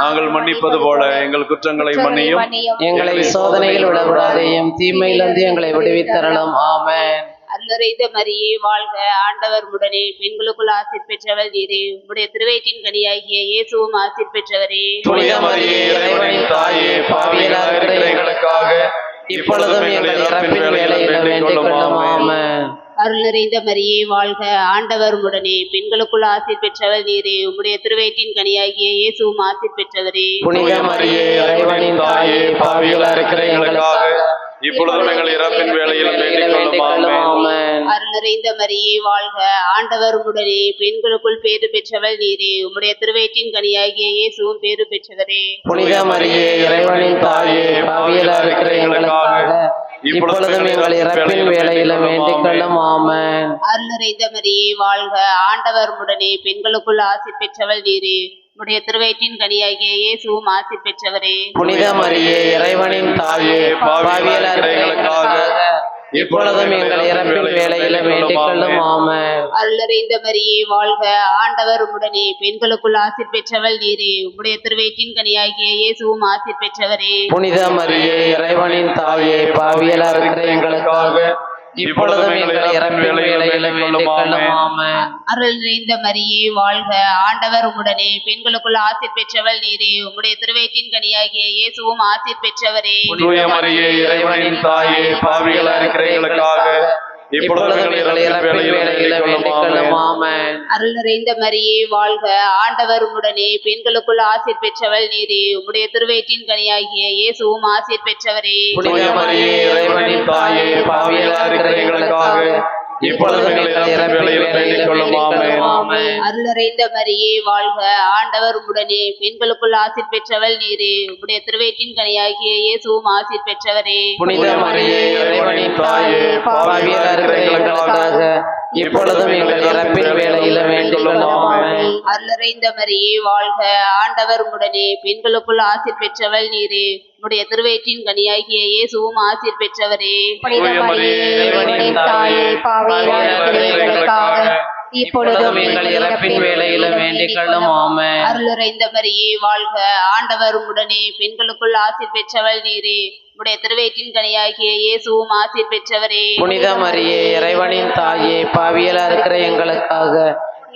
நாங்கள் மன்னிப்பது போல எங்கள் குற்றங்களை மன்னியும், எங்களை சோதனையில் விடவிடாதையும் தீமையிலிருந்து எங்களை விடுவித்தரலாம். ஆமென். அருள்நிறைந்த மரியே வாழ்க, ஆண்டவர் உடனே பெண்களுக்குள் ஆசீர் பெற்றவர் நீரே, உம்முடைய திருவயிற்றின் கனியாகிய இயேசுவும் ஆசீர் பெற்றவரே. புனித மரியே, இறைவனின் தாயே, பாவிகளாக இருக்கிற எங்களுக்காக இப்பொழுதும் எங்கள் இறப்பின் வேளையில் வேண்டிக் கொள்ளும். ஆமென். அருள் நிறைந்த மரியே வாழ்க, ஆண்டவர் உடனே பெண்களுக்குள் ஆசீர் பெற்றவர் நீரே, உம்முடைய திருவயிற்றின் கனியாகிய இயேசுவும் ஆசீர் பெற்றவரே. புனித மரியே, இறைவனின் தாயே, பாவிகளாக இருக்கிற எங்களுக்காக இப்பொழுதும் எங்கள் இறப்பின் வேளையில் வேண்டிக் கொள்ளும். ஆமென். அருள் நிறைந்த மரியே வாழ்க, ஆண்டவர் உடனே பெண்களுக்குள் பேறு பெற்றவர் நீரே, உம்முடைய திருவயிற்றின் கனியாகிய இயேசுவும் பேறு பெற்றவரே. புனித மரியே, இறைவனின் தாயே, பாவிகளாக இருக்கிற எங்களுக்காக இப்பொழுதும் எங்கள் இறப்பின் வேளையிலும் வேண்டிக் கொள்ளும். ஆமென். அருள் நிறைந்த மரியே வாழ்க, ஆண்டவர் உடனே பெண்களுக்குள் ஆசீர் பெற்றவர் நீரே, உம்முடைய திருவயிற்றின் கனியாகிய இயேசுவும் ஆசீர் பெற்றவரே. புனித மரியே, இறைவனின் தாயே, பாவிகளாக இருக்கிற எங்களுக்காக இப்பொழுதும் எங்கள் இறப்பின் வேளையிலும் வேண்டிக் கொள்ளும். ஆமென். அருள் நிறைந்த மரியே வாழ்க, ஆண்டவர் உடனே பெண்களுக்குள் ஆசீர் பெற்றவர் நீரே, உம்முடைய திருவயிற்றின் கனியாகிய இயேசுவும் ஆசீர் பெற்றவரே. புனித மரியே, இறைவனின் தாயே, பாவிகளாக இருக்கிற எங்களுக்காக இப்பொழுதும் எங்கள் இறப்பின் வேளையிலும் வேண்டிக் கொள்ளும். ஆமென். அருள் நிறைந்த மரியே வாழ்க, ஆண்டவர் உடனே பெண்களுக்குள் ஆசீர் பெற்றவர் நீரே, உம்முடைய திருவயிற்றின் கனியாகிய இயேசுவும் ஆசீர் பெற்றவரே. தூய மரியே, இறைவனின் தாயே, பாவிகளாக இருக்கிற எங்களுக்காக இப்பொழுதும் எங்கள் இறப்பின் வேளையில் வேண்டிக் கொள்ளும். ஆமென். அருள் நிறைந்த மரியே வாழ்க, ஆண்டவர் உடனே பெண்களுக்குள் ஆசீர் பெற்றவர் நீரே, உம்முடைய திருவயிற்றின் கனியாகிய இயேசுவும் ஆசீர் பெற்றவரே. புனித மரியே, இறைவனின் தாயே, பாவிகளாக இருக்கிற எங்களுக்காக இப்பொழுதும் எங்கள் இறப்பின் வேளையில் வேண்டிக் கொள்ளும். ஆமென். அருள் நிறைந்த மரியே வாழ்க, ஆண்டவர் உடனே பெண்களுக்குள் ஆசீர் பெற்றவர் நீரே, உம்முடைய திருவயிற்றின் கனியாகிய இயேசுவும் ஆசீர் பெற்றவரே. புனித மரியே, இறைவனின் தாயே, பாவிகளாக இருக்கிற எங்களுக்காக இப்பொழுதும் எங்கள் இறப்பின் வேளையில் வேண்டிக் கொள்ளும். ஆமென். அருள் நிறைந்த மரியே வாழ்க, ஆண்டவர் உடனே பெண்களுக்குள் ஆசீர் பெற்றவர் நீரே, உம்முடைய திருவயிற்றின் கனியாகிய இயேசுவும் ஆசீர் பெற்றவரே. புனித மரியே, இறைவனின் தாயே, பாவிகளாக இருக்கிற எங்களுக்காக இப்பொழுதும் எங்கள் இறப்பின் வேளையில் வேண்டிக் கொள்ளும். ஆமென். அருள் நிறைந்த மரியே வாழ்க, ஆண்டவர் உடனே பெண்களுக்குள் ஆசீர் பெற்றவர் நீரே, உம்முடைய திருவயிற்றின் கனியாகிய இயேசுவும் ஆசீர் பெற்றவரே. புனித மரியே, இறைவனின் தாயே, பாவிகளாக இருக்கிற எங்களுக்காக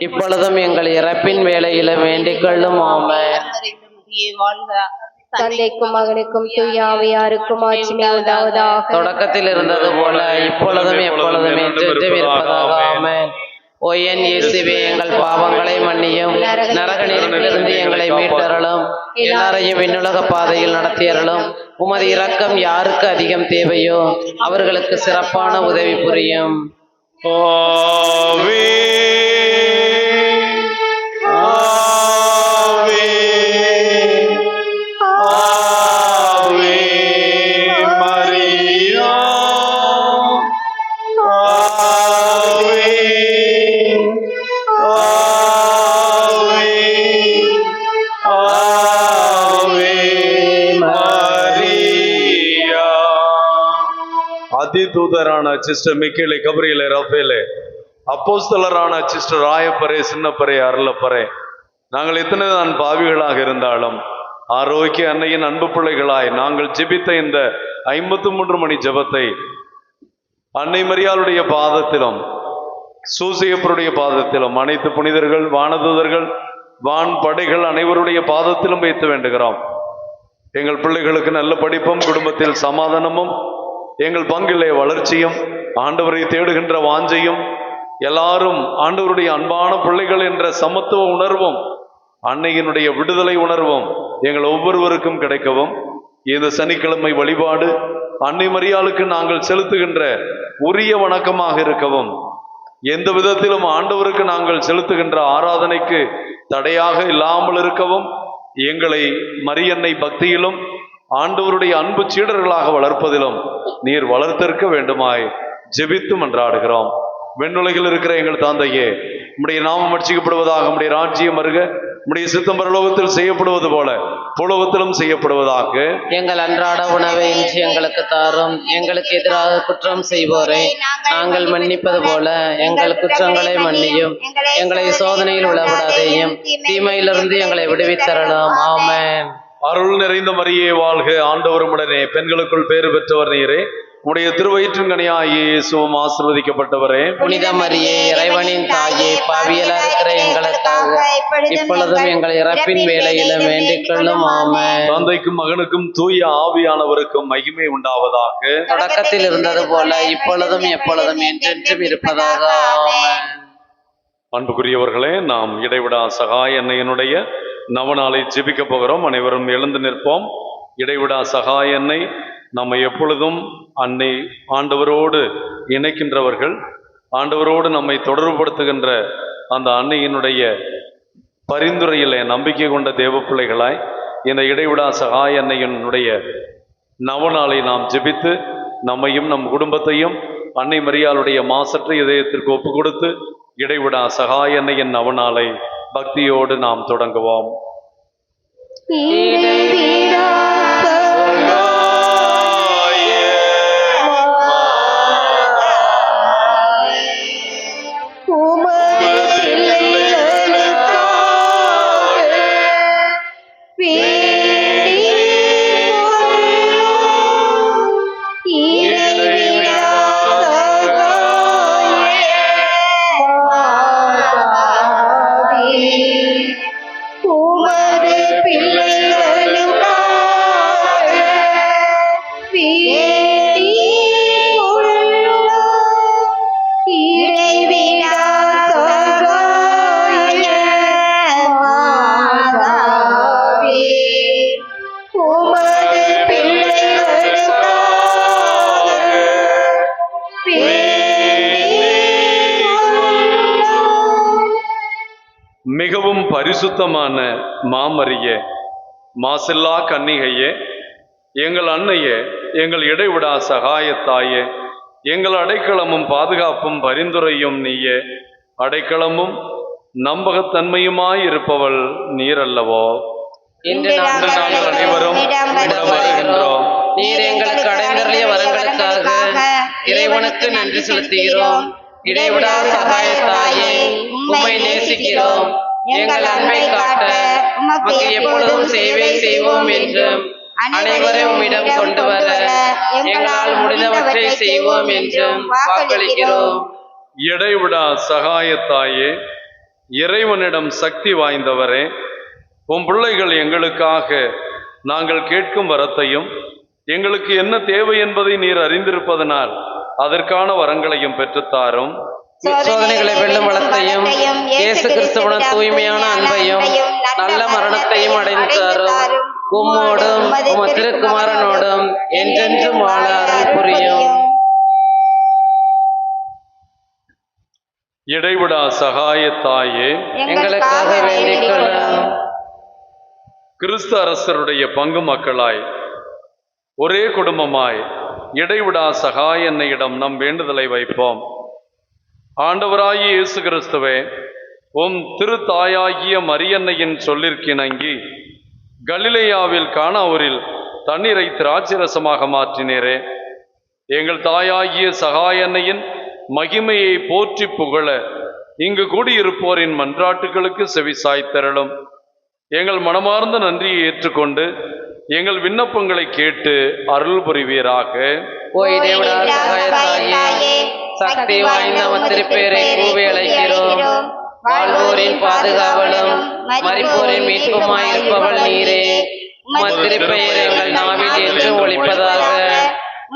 இப்பொழுதும் எங்கள் இறப்பின் வேளையில் வேண்டிக் கொள்ளும். ஆமென். அருள் நிறைந்த மரியே வாழ்க, தந்தைக்கும் மகனுக்கும் தூய ஆவியாருக்கும் ஆட்சிமை உண்டாவதாக. தொடக்கத்தில் இருந்தது போல இப்பொழுதும் எப்பொழுதும் என்றென்றும் இருப்பதாக. ஆமென். ஓ என் இயேசுவே, எங்கள் பாவங்களை மன்னியும், நரக நெருப்பிலிருந்து எங்களை மீட்டருளும், எல்லாரையும் விண்ணுலக பாதையில் நடத்தியருளும். உமது இரக்கம் யாருக்கு அதிகம் தேவையோ அவர்களுக்கு சிறப்பான உதவி புரியும். ஆவே ஆவே ஆவே மரியா ஆவே ஆவே ஆவே மரியா. அதிதூதரான சிஸ்டர் மிக்கேலே, கபிரியேலே, ரஃபேலே, அப்போஸ்தலரான சிஸ்டர் ராயப்பரே, சின்னப்பரே, அருளப்பரே, நாங்கள் எத்தனை தான் பாவிகளாக இருந்தாலும் ஆரோக்கிய அன்னையின் அன்பு பிள்ளைகளாய் நாங்கள் ஜெபித்த இந்த 53 மணி ஜெபத்தை அன்னை மரியாளுடைய பாதத்திலும் சூசையப்பருடைய பாதத்திலும் அனைத்து புனிதர்கள், வானதூதர்கள், வான் படைகள் அனைவருடைய பாதத்திலும் வைத்து வேண்டுகிறோம். எங்கள் பிள்ளைகளுக்கு நல்ல படிப்பும், குடும்பத்தில் சமாதானமும், எங்கள் பங்கிலே வளர்ச்சியும், ஆண்டவரை தேடுகின்ற வாஞ்சையும், எல்லாரும் ஆண்டவருடைய அன்பான பிள்ளைகள் என்ற சமத்துவ உணர்வும், அன்னையினுடைய விடுதலை உணர்வும் எங்கள் ஒவ்வொருவருக்கும் கிடைக்கவும், இந்த சனிக்கிழமை வழிபாடு அன்னை மரியாளுக்கு நாங்கள் செலுத்துகின்ற உரிய வணக்கமாக இருக்கவும், எந்த விதத்திலும் ஆண்டவருக்கு நாங்கள் செலுத்துகின்ற ஆராதனைக்கு தடையாக இல்லாமல் இருக்கவும், எங்களை மரியன்னை பக்தியிலும் ஆண்டவருடைய அன்பு சீடர்களாக வளர்ப்பதிலும் நீர் வளர்த்திருக்க வேண்டுமாய் ஜெபித்து மன்றாடுகிறோம். விண்ணுலகில் இருக்கிற எங்கள் தந்தையே, உம்முடைய நாமம் அர்ச்சிக்கப்படுவதாக, உம்முடைய ராஜ்யம் வருக, உம்முடைய சித்தம் பரலோகத்தில் செய்யப்படுவது போல பூலோகத்திலும் செய்யப்படுவதாக. எங்கள் அன்றாட உணவை இன்று எங்களுக்கு தாரும். எங்களுக்கு எதிராக குற்றம் செய்வோரை நாங்கள் மன்னிப்பது போல எங்கள் குற்றங்களை மன்னியும். எங்களை சோதனையில் விழவிடாதேயும், தீமையிலிருந்து எங்களை விடுவித்தரலாம். ஆமென். அருள் நிறைந்த மரியே வாழ்க, ஆண்டவர் உம்முடனே, பெண்களுக்குள் பேறு பெற்றவர் நீரே, உடைய திருவயிற்றின் கனியாகிய இயேசுவும் ஆசீர்வதிக்கப்பட்டவரே. புனித மரியே, இறைவனின் தாயே, பாவியலா இருக்கிற எங்களுக்காக இப்பொழுதும் எங்கள் இறப்பின் வேளையிலும் வேண்டிக் கொள்ளும். ஆமென். தந்தைக்கும் மகனுக்கும் தூய ஆவியானவருக்கும் மகிமை உண்டாவதாக. தொடக்கத்தில் இருந்தது போல இப்பொழுதும் எப்பொழுதும் என்றென்றும் இருப்பதாக. ஆமென். அன்புக்குரியவர்களே, நாம் இடைவிடா சகாய அன்னையினுடைய நவநாளை ஜெபிக்க போகிறோம். அனைவரும் எழுந்து நிற்போம். இடைவிடா சகாய அன்னை நம்மை எப்பொழுதும் அன்னை ஆண்டவரோடு இணைக்கின்றவர்கள், ஆண்டவரோடு நம்மை தொடர்புபடுத்துகின்ற அந்த அன்னையினுடைய பரிந்துரையிலே நம்பிக்கை கொண்ட தேவ பிள்ளைகளாய் இந்த இடைவிடா சகாய அன்னையினுடைய நவநாளை நாம் ஜெபித்து நம்மையும் நம் குடும்பத்தையும் அன்னை மரியாளுடைய மாசற்ற இதயத்திற்கு ஒப்பு கொடுத்து இடைவிடா சகாய அன்னையின் நவநாளை பக்தியோடு நாம் தொடங்குவோம். மிகவும் பரிசுத்தமான மாமரியே, மாசில்லா கன்னிகையே, எங்கள் அன்னையே, எங்கள் இடைவிடா சகாயத்தாயே, எங்கள் அடைக்கலமும் பாதுகாப்பும் பரிந்துரையும் நீயே. அடைக்கலமும் நம்பகத்தன்மையுமாய் இருப்பவள் நீரல்லவோ. இன்று நாங்கள் அனைவரும் உம்மிடம் வருகின்றோம். நீர் எங்களுக்கு அடைந்தருளிய வரங்களுக்காக இறைவனுக்கு நன்றி செலுத்துகிறோம். இடைவிடா சகாயத்தாயே, உம்மை நேசிக்கிறோம். எங்கள் அன்பை காட்ட உமக்கு எப்பொழுதும் சேவை செய்வோம் என்றும், அனைவரும் உம்மிடம் கொண்டு வர எங்களால் முடிந்தவற்றை செய்வோம் என்றும் வாக்களிக்கிறோம். இடைவிடா சகாயத்தாயே, இறைவனிடம் சக்தி வாய்ந்தவரே, உம் பிள்ளைகள் எங்களுக்காக நாங்கள் கேட்கும் வரத்தையும் எங்களுக்கு என்ன தேவை என்பதை நீர் அறிந்திருப்பதனால் அதற்கான வரங்களையும் பெற்றுத்தாரும். சோதனைகளை வெல்லும் வளத்தையும் இயேசு கிறிஸ்துவின் தூய்மையான அன்பையும் நல்ல மரணத்தையும் அடைந்தாரும். உம்மோடும் உமது திருக்குமாரனோடும் என்றென்றும் வாழ அருள் புரியும். இடைவிடா சகாயத்தாயே, எங்களுக்காக வேண்டிக் கொள்ளும். கிறிஸ்து அரசருடைய பங்கு மக்களாய் ஒரே குடும்பமாய் இடைவிடா சகாய அன்னையிடம் நம் வேண்டுதலை வைப்போம். ஆண்டவராகிய இயேசு கிறிஸ்துவே, உம் திருத்தாயாகிய மரியன்னையின் சொல்லிற்கிணங்கி கலிலேயாவில் கானாவூரில் தண்ணீரை திராட்சரசமாக மாற்றினீரே. எங்கள் தாயாகிய சகாயன்னையின் மகிமையை போற்றி புகழ இங்கு கூடியிருப்போரின் மன்றாட்டுகளுக்கு செவிசாய்த்தருளும். எங்கள் மனமார்ந்த நன்றியை ஏற்றுக்கொண்டு எங்கள் விண்ணப்பங்களை கேட்டு அருள் புரிவீராக. ஓ இறைவா சகாயத்தாயே, சக்தி வாய்ந்த திருப்பேரை கூவி அழைக்கிறோம். வாழ்வோரின் பாதுகாவலும் மரிப்போரின் மீட்புமாயிருப்பவள் நீரே. திருப்பெயர் எங்கள் நாவில் என்று ஒழிப்பதாக.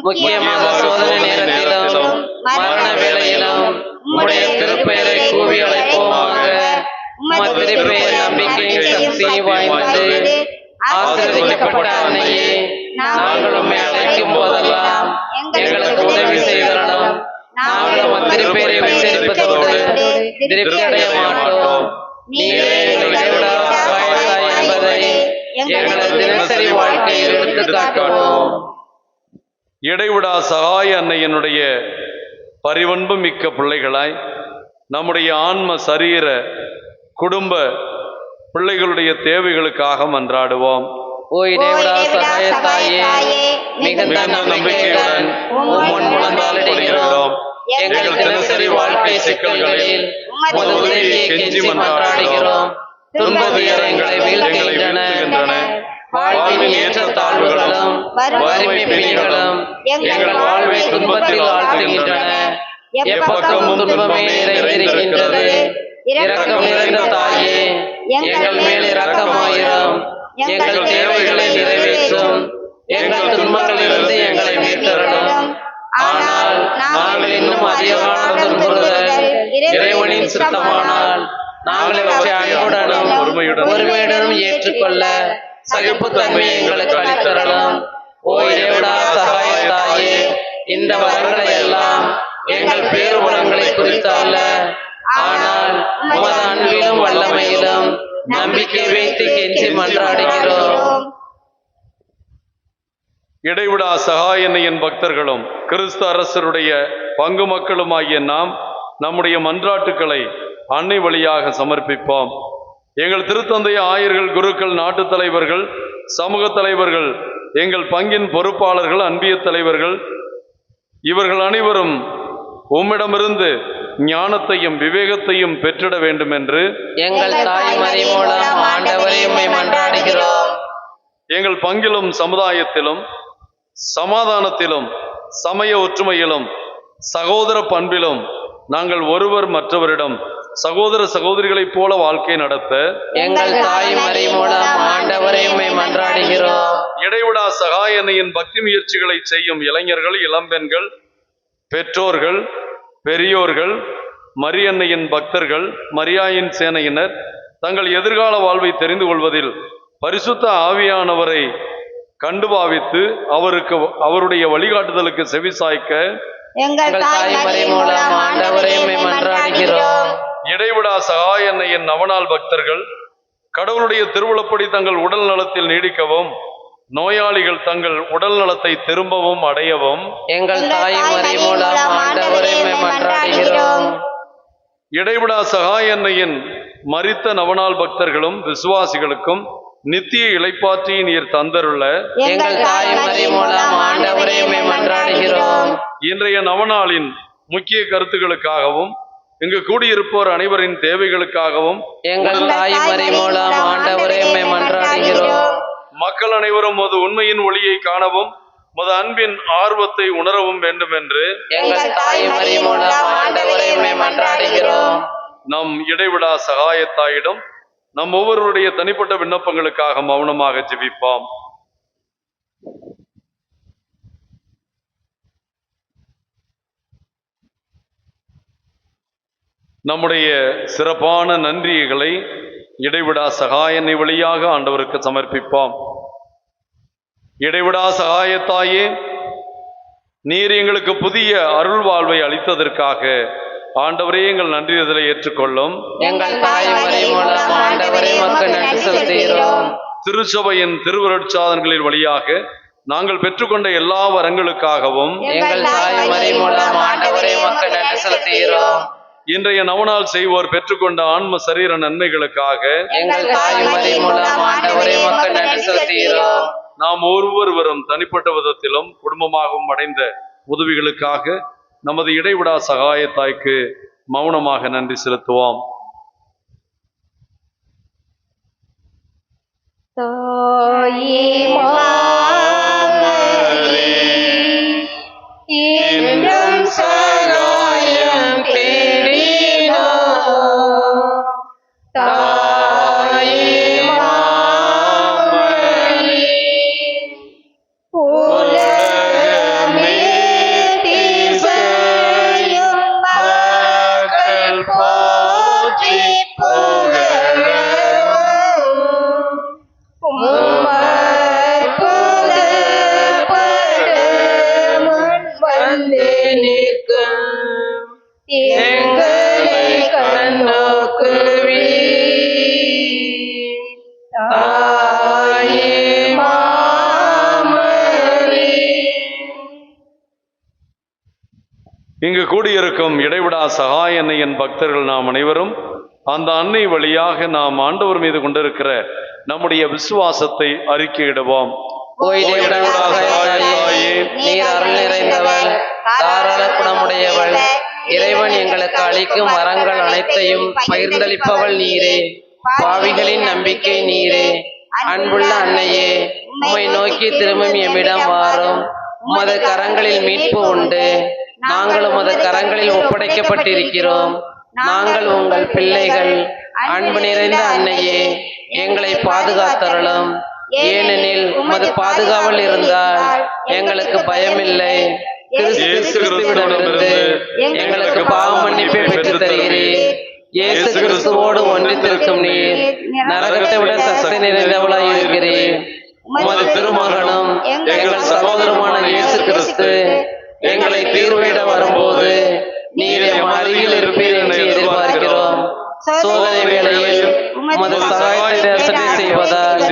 முக்கியமாக சோதனை நேரத்திலும் மரண வேளையிலும் உம்முடைய திருப்பெயரை கூவி அழைப்போமாக. திருப்பெயர் நம்பிக்கையின் சக்தி வாய்ந்தது. ஆசீர்வதிக்கப்பட்ட அன்னையே, நாங்கள் உம்மை அழைக்கும் போதெல்லாம் எங்களுக்கு உதவி செய்தரணும். நாங்கள் திருப்பெயரை உச்சரிப்பதோடு திருப்தி அடைய மாட்டோம். நீரே எங்கள் சகாயத்தாய் என்பதை எங்களது தினசரி வாழ்க்கையில் எடுத்து காட்டுவோம். இடைவிடா சகாய அன்னையினுடைய பரிவன்பு மிக்க பிள்ளைகளாய் நம்முடைய ஆன்ம சரீர குடும்ப பிள்ளைகளுடைய தேவைகளுக்காக மன்றாடுவோம். ஓ இடைவிடா சகாயத்தாயே, மிகுந்த நம்பிக்கையுடன் உம்முன் முழந்தாளிடுகிறோம். எங்கள் தினசரி வாழ்க்கை சிக்கல்களில் உமது உதவியை கெஞ்சி மன்றாடுகிறோம். துன்ப துயரங்களை வீழ்த்துகின்றன. வாழ்வின் ஏற்றத்தாழ்வுகளும் வறுமை பிணிகளும் எங்கள் வாழ்வை துன்பத்தில் ஆழ்த்துகின்றன. எப்பக்கமும் துன்பமே நிறைந்திருக்கின்றது. இரக்கம் நிறைந்த தாயே, எங்கள் மேல் இரக்கமாயிரும். எங்கள் தேவைகளை நிறைவேற்றும். எங்கள் துன்பங்களிலிருந்து எங்களை மீட்டருளும். ஆனால் நாங்கள் இன்னும் அதிகமான துன்புறுதல் இறைவனின் சித்தமானால் நாங்கள் இவற்றை அன்புடனும் பொறுமையுடனும் ஏற்றுக்கொள்ள சகிப்புத்தன்மையை எங்களுக்கு அளித்தரலாம். ஓ இறைவா சகாயத்தாயே, இந்த வரங்களை எல்லாம் எங்கள் பேருபலங்களை குறித்து அல்ல, ஆனால் உமது அன்பிலும் வல்லமையிலும் நம்பிக்கை வைத்து கெஞ்சி மன்றாடுகிறோம். இடைவிடா சகாயன்னையின் பக்தர்களும் கிறிஸ்து அரசருடைய பங்கு மக்களுமாகிய நாம் நம்முடைய மன்றாட்டுக்களை அன்னை வழியாக சமர்ப்பிப்போம். எங்கள் திருத்தந்தை ஆயர்கள், குருக்கள், நாட்டு தலைவர்கள், சமூக தலைவர்கள், எங்கள் பங்கின் பொறுப்பாளர்கள், அன்பிய தலைவர்கள், இவர்கள் அனைவரும் உம்மிடமிருந்து ஞானத்தையும் விவேகத்தையும் பெற்றிட வேண்டும் என்று எங்கள் தாய் மரி மூலம் ஆண்டவரை உம்மை மன்றாடுகிறோம். எங்கள் பங்கிலும் சமுதாயத்திலும் சமாதானத்திலும் சமய ஒற்றுமையிலும் சகோதர பண்பிலும் நாங்கள் ஒருவர் மற்றவரிடம் சகோதர சகோதரிகளைப் போல வாழ்க்கை நடத்த எங்கள் தாய் மரி மூலம் ஆண்டவரை உம்மை மன்றாடுகிறோம். இடைவிடா சகாயன்னையின் பக்தி முயற்சிகளை செய்யும் இளைஞர்கள், இளம்பெண்கள், பெற்றோர்கள், பெரியோர்கள், மரியன்னையின் பக்தர்கள், மரியாயின் சேனையினர் தங்கள் எதிர்கால வாழ்வை தெரிந்து கொள்வதில் பரிசுத்த ஆவியானவரை கண்டு பாவித்து அவருடைய வழிகாட்டுதலுக்கு செவிசாய்க்க எங்கள் தாய் மரி மூலம் ஆண்டவரை உம்மை மன்றாடுகிறோம். இடைவிடா சகாயன்னையின் நவநாள் பக்தர்கள் கடவுளுடைய திருவுளப்படி தங்கள் உடல் நலத்தில் நீடிக்கவும், நோயாளிகள் தங்கள் உடல் நலத்தை திரும்பவும் அடையவும் எங்கள் தாய் மரி மூலம் ஆண்டவரை உம்மை மன்றாடுகிறோம். இடைவிடா சகாயன்னையின் மரித்த நவநாள் பக்தர்களும் விசுவாசிகளுக்கும் நித்திய இளைப்பாற்றி நீர் தந்தருள்ள எங்கள் தாய் மரி மூலம் ஆண்டவரை உம்மை மன்றாடுகிறோம். இன்றைய நவநாளின் முக்கிய கருத்துக்களுக்காகவும் இங்கு கூடியிருப்போர் அனைவரின் தேவைகளுக்காகவும் எங்கள் தாய் மரி மூலம் ஆண்டவரை உம்மை மன்றாடுகிறோம். மக்கள் அனைவரும் மது உண்மையின் ஒளியை காணவும் மது அன்பின் ஆர்வத்தை உணரவும் வேண்டும் என்று எங்கள் தாய் மரி மூலம் ஆண்டவரை உம்மை மன்றாடுகிறோம். நம் இடைவிடா சகாயத்தாயிடம் நம் ஒவ்வொருவருடைய தனிப்பட்ட விண்ணப்பங்களுக்காக மௌனமாக ஜெபிப்போம். நம்முடைய சிறப்பான நன்றிகளை இடைவிடா சகாயன்னை வழியாக ஆண்டவருக்கு சமர்ப்பிப்போம். இடைவிடா சகாயத்தாயே, நீர் எங்களுக்கு புதிய அருள் வாழ்வை அளித்ததற்காக ஆண்டவரே எங்கள் நன்றியதலை ஏற்றுக்கொள்ளும். எங்கள் தாய் மரி மூலம் ஆண்டவரை மக்கள் நன்றி செலுத்துகிறோம். திருச்சபையின் திருவருட்சாதனங்களின் வழியாக நாங்கள் பெற்றுக்கொண்ட எல்லா வரங்களுக்காகவும் எங்கள் தாய் மரி மூலம் ஆண்டவரை மக்கள் நன்றி செலுத்துகிறோம். இன்றைய நவநாள் செய்வோர் பெற்றுக்கொண்ட ஆன்ம சரீர நன்மைகளுக்காக எங்கள் தாய்மறை மூலம் ஆண்டவரே மக்கள் நன்றி செலுத்துகிறோம். நாம் ஒவ்வொருவரும் தனிப்பட்ட விதத்திலும் குடும்பமாகவும் அடைந்த உதவிகளுக்காக நமது இடைவிடா சகாய தாய்க்கு மௌனமாக நன்றி செலுத்துவோம். தாயே என்றும் சகாயம் தேடினோம். தாயே மாமரி, உலகமே திசையும் மக்கள் போற்றி புகழவும் உம்மற்புதப்படும் வந்து நிற்கும் எங்களை கண்ணோக்குவீர். தாயே மாமரி, இங்கு கூடியிருக்கும் இடைவிடா சகாய அன்னையின் பக்தர்கள் நாம் அனைவரும் அந்த அன்னை வழியாக நாம் ஆண்டவர் மீது கொண்டிருக்கிற நம்முடைய விசுவாசத்தை அறிக்கையிடுவோம். ஓய் தேவனாகிய தாயே, நீர் அருள் நிறைந்தவள், தாராள குணமுடையவள், இறைவன் எங்களுக்கு அளிக்கும் வரங்கள் அனைத்தையும் பகிர்ந்தளிப்பவள் நீரே. பாவிகளின் நம்பிக்கை நீரே. அன்புள்ள அன்னையே, உம்மை நோக்கி திரும்பும் எம்மிடம் வாரும். உமது கரங்களில் மீட்பு உண்டு. நாங்கள் உமது கரங்களில் ஒப்படைக்கப்பட்டிருக்கிறோம். நாங்கள் உங்கள் பிள்ளைகள். அன்பு நிறைந்த அன்னையே, எங்களை பாதுகாத்தருளும். ஏனெனில் உமது பாதுகாவல் இருந்தால் எங்களுக்கு பயமில்லை. இயேசு கிறிஸ்துவிடமிருந்து எங்களுக்கு பாவ மன்னிப்பை பெற்றுத் தருகிறீர். இயேசு கிறிஸ்துவோடு ஒன்றித்திருக்கும் நீர் நரகத்தை விட சக்தி நிறைந்தவளாய் இருக்கிறீர். உமது திருமகனும் எங்கள் சகோதரமான இயேசு கிறிஸ்து எங்களை தீர்வையிட வரும்போது நீர் எம் அருகில் இருப்பீர் என்று எதிர்பார்க்கிறோம். சோதனை வேளையில் உமது சகாயத்தை அசட்டை செய்வதால்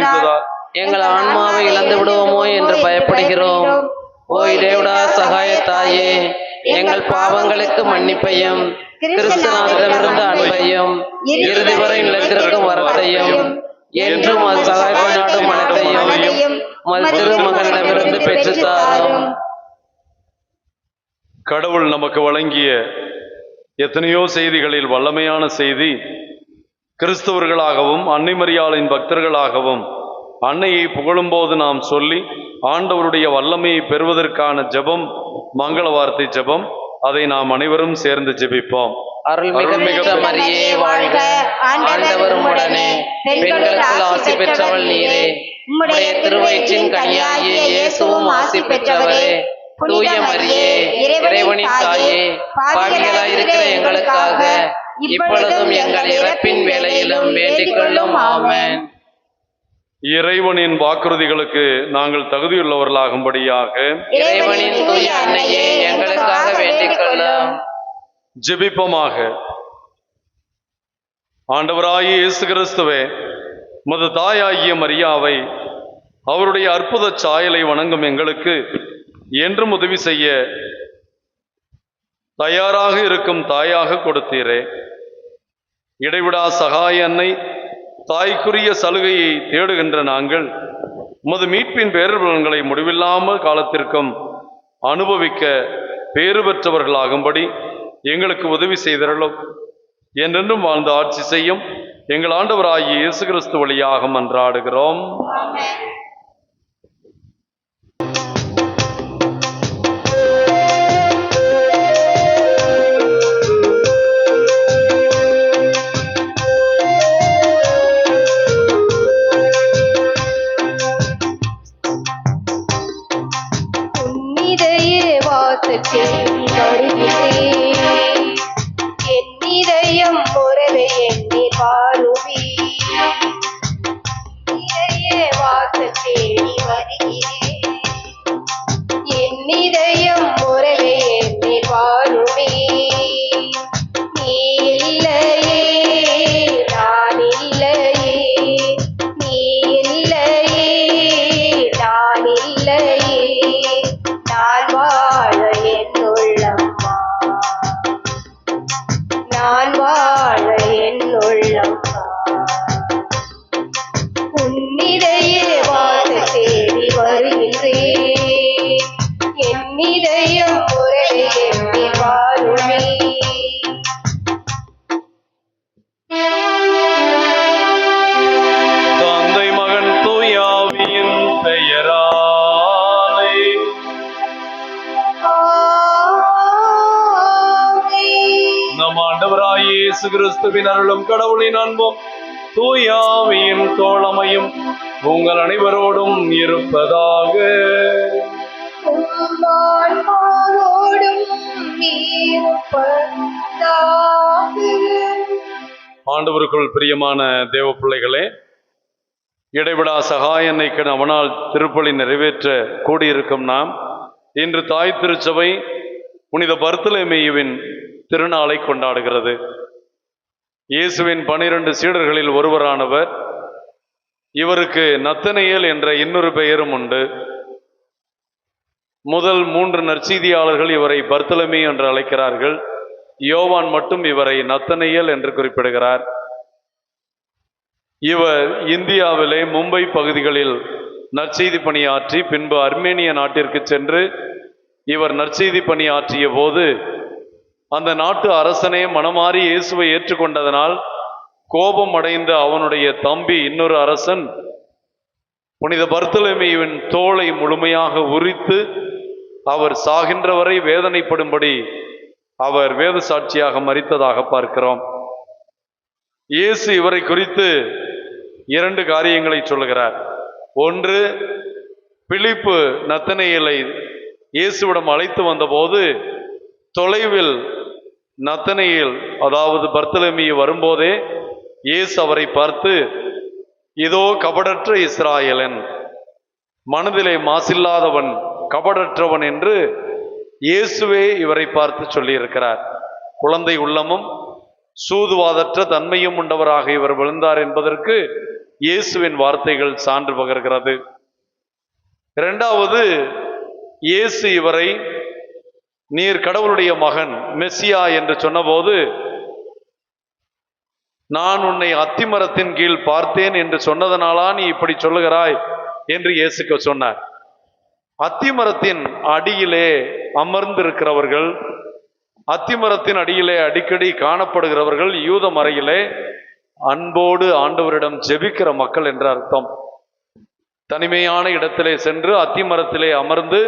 எங்கள் ஆன்மாவை இழந்து விடுவோமோ என்று பயப்படுகிறோம். ஓ இறைவா சகாய தாயே, எங்கள் பாவங்களுக்கு மன்னிப்பையும் கிறிஸ்துநாதரிடமிருந்து அன்பையும் இறுதி வரை நிலைத்திருக்கும் வரத்தையும் என்றும் அது சகாய நாடும் மனத்தையும் உமது திருமகனிடமிருந்து பெற்றுத்தாரும். கடவுள் நமக்கு வழங்கிய எத்தனையோ செய்திகளில் வல்லமையான செய்தி, கிறிஸ்தவர்களாகவும் அன்னை மரியாளின் பக்தர்களாகவும் அன்னையை புகழும்போது நாம் சொல்லி ஆண்டவருடைய வல்லமையை பெறுவதற்கான ஜெபம், மங்கள வார்த்தை ஜெபம். அதை நாம் அனைவரும் சேர்ந்து ஜெபிப்போம். அருள்மிகு மரியே வாழ்க, ஆண்டவர் உம்முடனே, பெண்களுக்குள் ஆசி பெற்றவள் நீரே. உம்முடைய திருவயிற்றின் கனியாகிய இயேசுவும் ஆசி பெற்றவரே. தூய மரியே, இறைவனின் தாயே, பாவிகளாயிருக்கிற எங்களுக்காக இப்பொழுதும் எங்கள் இறப்பின் வேளையிலும் வேண்டிக் கொள்ளும். ஆமென். இறைவனின் வாக்குறுதிகளுக்கு நாங்கள் தகுதியுள்ளவர்களாகும்படியாக இறைவனின் தூய அன்னையே, எங்களுக்காக வேண்டிக் கொள்ளும். ஜெபிப்போமாக. ஆண்டவராகிய இயேசு கிறிஸ்துவே, உமது தாயாகிய மரியாவை அவருடைய அற்புத சாயலை வணங்கும் எங்களுக்கு என்றும் உதவி செய்ய தயாராக இருக்கும் தாயாக கொடுத்தீரே. இடைவிடா சகாய அன்னை தாய்க்குரிய சலுகையை தேடுகின்ற நாங்கள் உமது மீட்பின் பேருபலன்களை முடிவில்லாமல் காலத்திற்கும் அனுபவிக்க பேறு பெற்றவர்களாகும்படி எங்களுக்கு உதவி செய்தருளும். என்றென்றும் வாழ்ந்து ஆட்சி செய்யும் எங்கள் ஆண்டவராகிய இயேசு கிறிஸ்து வழியாக மன்றாடுகிறோம். என் இதயம் முறவே எண்ணி பாருவி வாசல் வாழ என் உள்ளம் உன்னிடையே வாழ தேடி வருகின்றேன் என்னிடையும் முறை எண்ணி வாழுமே தந்தை மகன் தூயாவியின் பெயராலே நம் ஆண்டவராய் இயேசு கிறிஸ்துவின் அருளும் கடவுளின் அன்பும் தூயாவியின் தோழமையும் உங்கள் அனைவரோடும் இருப்பதாக. ஆண்டவருக்குள் பிரியமான தேவ பிள்ளைகளே, இடைவிடா சகாய அன்னைக்கு அவனால் திருப்பலி நிறைவேற்ற கூடியிருக்கும் நாம் இன்று தாய் திருச்சபை புனித பர்த்தலமேயுவின் திருநாளை கொண்டாடுகிறது. இயேசுவின் 12 சீடர்களில் ஒருவரானவர். இவருக்கு நத்தனியேல் என்ற இன்னொரு பெயரும் உண்டு. முதல் 3 நற்செய்தியாளர்கள் இவரை பர்த்தலமே என்று அழைக்கிறார்கள். யோவான் மட்டும் இவரை நத்தனியேல் என்று குறிப்பிடுகிறார். இவர் இந்தியாவிலே மும்பை பகுதிகளில் நற்செய்தி பணியாற்றி பின்பு அர்மேனிய நாட்டிற்கு சென்று இவர் நற்செய்தி பணியாற்றிய போது அந்த நாட்டு அரசனே மனமாறி இயேசுவை ஏற்றுக்கொண்டதனால் கோபம் அடைந்த அவனுடைய தம்பி இன்னொரு அரசன் புனித பர்த்தலமேயுவின் தோளை முழுமையாக உரித்து அவர் சாகின்றவரை வேதனைப்படும்படி அவர் வேத சாட்சியாக மரித்ததாக பார்க்கிறோம். இயேசு இவரை குறித்து 2 காரியங்களை சொல்லுகிறார். ஒன்று, பிலிப்பு நத்தனியேலை இயேசுவிடம் அழைத்து வந்தபோது தொலைவில் நத்தனியேல் அதாவது பர்த்தலமேயு வரும்போதே இயேசு அவரை பார்த்து, இதோ கபடற்ற இஸ்ராயலன், மனதிலே மாசில்லாதவன், கபடற்றவன் என்று இயேசுவே இவரை பார்த்து சொல்லியிருக்கிறார். குழந்தை உள்ளமும் சூதுவாதற்ற தன்மையும் உண்டவராக இவர் விழுந்தார் என்பதற்கு இயேசுவின் வார்த்தைகள் சான்று பகர்கிறது. இரண்டாவது, இயேசு இவரை நீர் கடவுளுடைய மகன் மெசியா என்று சொன்னபோது, நான் உன்னை அத்திமரத்தின் கீழ் பார்த்தேன் என்று சொன்னதனாலா நீ இப்படி சொல்லுகிறாய் என்று இயேசுக்கு சொன்னார். அத்திமரத்தின் அடியிலே அமர்ந்திருக்கிறவர்கள், அத்திமரத்தின் அடியிலே அடிக்கடி காணப்படுகிறவர்கள் யூத மறையிலே அன்போடு ஆண்டவரிடம் ஜெபிக்கிற மக்கள் என்ற அர்த்தம். தனிமையான இடத்திலே சென்று அத்திமரத்திலே அமர்ந்து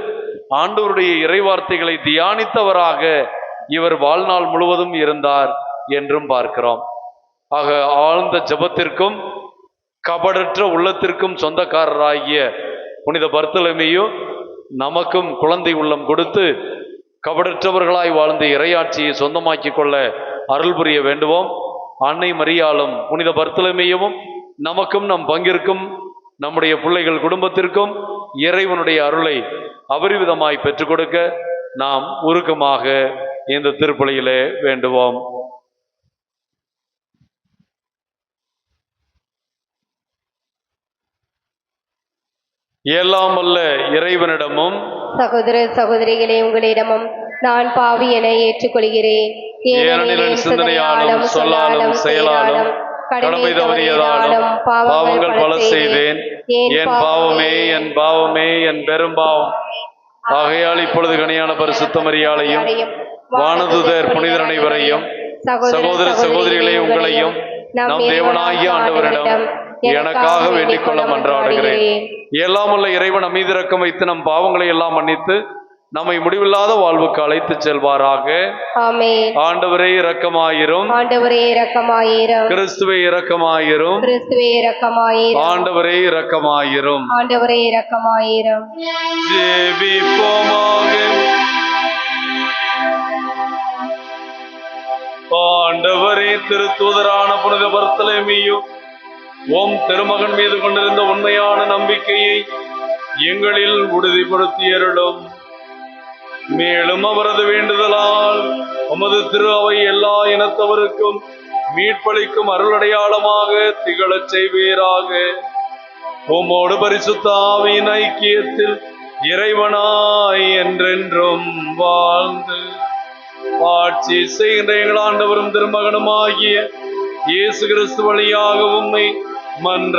ஆண்டவருடைய இறைவார்த்தைகளை தியானித்தவராக இவர் வாழ்நாள் முழுவதும் இருந்தார் என்றும் பார்க்கிறோம். ஆக ஆழ்ந்த ஜெபத்திற்கும் கபடற்ற உள்ளத்திற்கும் சொந்தக்காரராகிய புனித பர்த்தலமேயு நமக்கும் குழந்தை உள்ளம் கொடுத்து கபடற்றவர்களாய் வாழ்ந்து இறையாட்சியை சொந்தமாக்கி கொள்ள அருள் புரிய வேண்டுவோம். அன்னை மரியாளும் புனித பர்த்தலமேயுவும் நமக்கும் நம் பங்கிற்கும் நம்முடைய பிள்ளைகள் குடும்பத்திற்கும் இறைவனுடைய அருளை அபரிவிதமாய் பெற்றுக் கொடுக்க நாம் உருக்கமாக இந்த திருப்பலியிலே வேண்டுவோம். எல்லாம் வல்ல இறைவனிடமும் சகோதர சகோதரிகளே, உங்களிடமும் நான் பாவி என ஏற்றுக்கொள்கிறேன். ஏனெனில் என் சிந்தனையாலும் சொல்லாலும் செயலாலும் கடமை தவறியதாலும் பாவங்கள் பல செய்தேன். என் பாவமே என் பாவமே என் பெரும்பாவம். ஆகையால் இப்பொழுது கனியான பரிசுத்த மரியாளையும் வானதுதர் புனிதர் அனைவரையும் சகோதர சகோதரிகளே உங்களையும் நம் தேவனாகிய ஆண்டவரிடம் எனக்காக வேண்டிக் கொள்ள மன்றாடுகிறேன். எல்லாம் உள்ள இறைவன் மீது இரக்கம் வைத்து நம் பாவங்களை எல்லாம் மன்னித்து நம்மை முடிவில்லாத வாழ்வுக்கு அழைத்து செல்வாராக. ஆமென். ஆண்டவரே இரக்கமாயிரும். ஆண்டவரே இரக்கமாயிரும். கிறிஸ்துவே இரக்கமாயிரும். கிறிஸ்துவே இரக்கமாயிரும். ஆண்டவரே இரக்கமாயிரும். ஆண்டவரே இரக்கமாயிரும். ஜெபிப்போமாக. ஆண்டவரே, திருத்தூதரான புனித பர்த்தலமேயு உம் திருமகன் மீது கொண்டிருந்த உண்மையான நம்பிக்கையை எங்களில் உறுதிப்படுத்தியருளும். மேலும் அவரது வேண்டுதலால் உமது திரு அவை எல்லா இனத்தவருக்கும் மீட்பளிக்கும் அருளடையாளமாக திகழச் செய்வீராக. உம்மோடு பரிசுத்த ஆவியின் ஐக்கியத்தில் இறைவனாய் என்றென்றும் வாழ்ந்து ஆட்சி செய்கின்ற எங்கள் ஆண்டவரும் திருமகனுமாகிய இயேசு கிறிஸ்து வழியாக உம்மை மன்றாடுகிறோம்.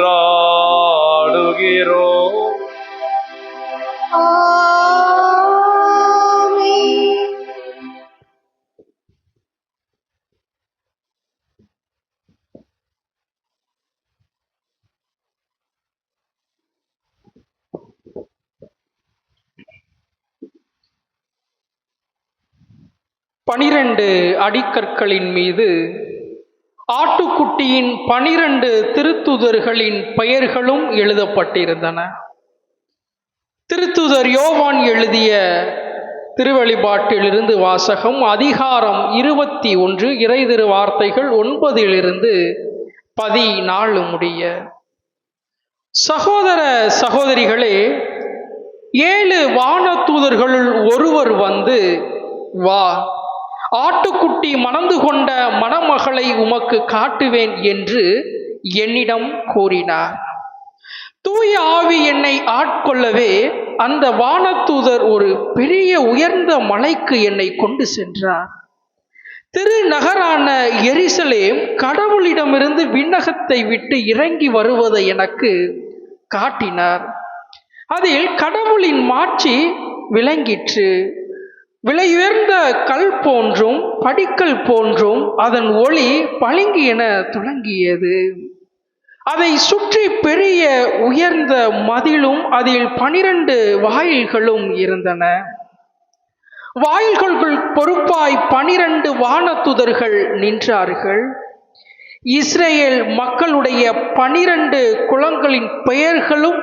பனிரெண்டு அடிக்கற்களின் மீது ஆட்டுக்குட்டியின் 12 திருத்துதர்களின் பெயர்களும் எழுதப்பட்டிருந்தன. திருத்துதர் யோவான் எழுதிய திருவெளிப்பாட்டிலிருந்து வாசகம். அதிகாரம் 21, இறை திரு வார்த்தைகள் 9 14 முடிய. சகோதர சகோதரிகளே, 7 வானதூதர்களுள் ஒருவர் வந்து, வா, ஆட்டுக்குட்டி மணந்து கொண்ட மணமகளை உமக்கு காட்டுவேன் என்று என்னிடம் கூறினார். தூய ஆவி என்னை ஆட்கொள்ளவே அந்த வானதூதர் ஒரு பெரிய உயர்ந்த மலைக்கு என்னை கொண்டு சென்றார். திருநகரான எருசலேம் கடவுளிடமிருந்து விண்ணகத்தை விட்டு இறங்கி வருவதை எனக்கு காட்டினார். அதில் கடவுளின் மாட்சி விளங்கிற்று. விலையுயர்ந்த கல் போன்றும் படிக்கல் போன்றும் அதன் ஒளி பளிங்கு என துலங்கியது. அதை சுற்றி பெரிய உயர்ந்த மதிலும் அதில் 12 வாயில்களும் இருந்தன. வாயில்களுக்குள் பொறுப்பாய் 12 வானதூதர்கள் நின்றார்கள். இஸ்ரேல் மக்களுடைய 12 குலங்களின் பெயர்களும்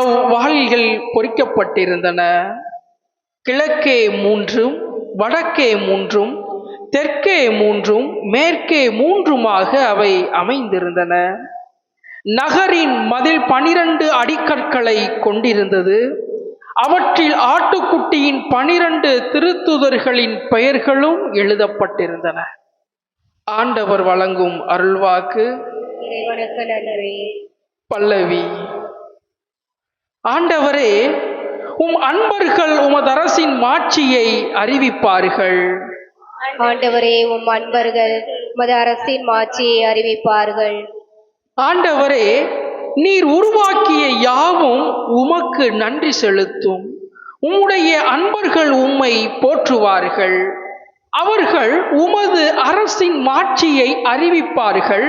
அவ்வாயில்கள் பொறிக்கப்பட்டிருந்தன. கிழக்கே 3, வடக்கே 3, தெற்கே 3, மேற்கே 3 அவை அமைந்திருந்தன. நகரின் மதில் 12 அடிக்கற்களை கொண்டிருந்தது. அவற்றில் ஆட்டுக்குட்டியின் 12 திருத்துதர்களின் பெயர்களும் எழுதப்பட்டிருந்தன. ஆண்டவர் வழங்கும் அருள்வாக்கு. இறைவனுக்கு நன்றி. பல்லவி. ஆண்டவரே, உம் அன்பர்கள் உமது அரசின் மாட்சியை அறிவிப்பார்கள். ஆண்டவரே, உம் அன்பர்கள் உமது அரசின் மாட்சியை அறிவிப்பார்கள். ஆண்டவரே, நீர் உருவாக்கிய யாவும் உமக்கு நன்றி செலுத்தும். உம்முடைய அன்பர்கள் உம்மை போற்றுவார்கள். அவர்கள் உமது அரசின் மாட்சியை அறிவிப்பார்கள்.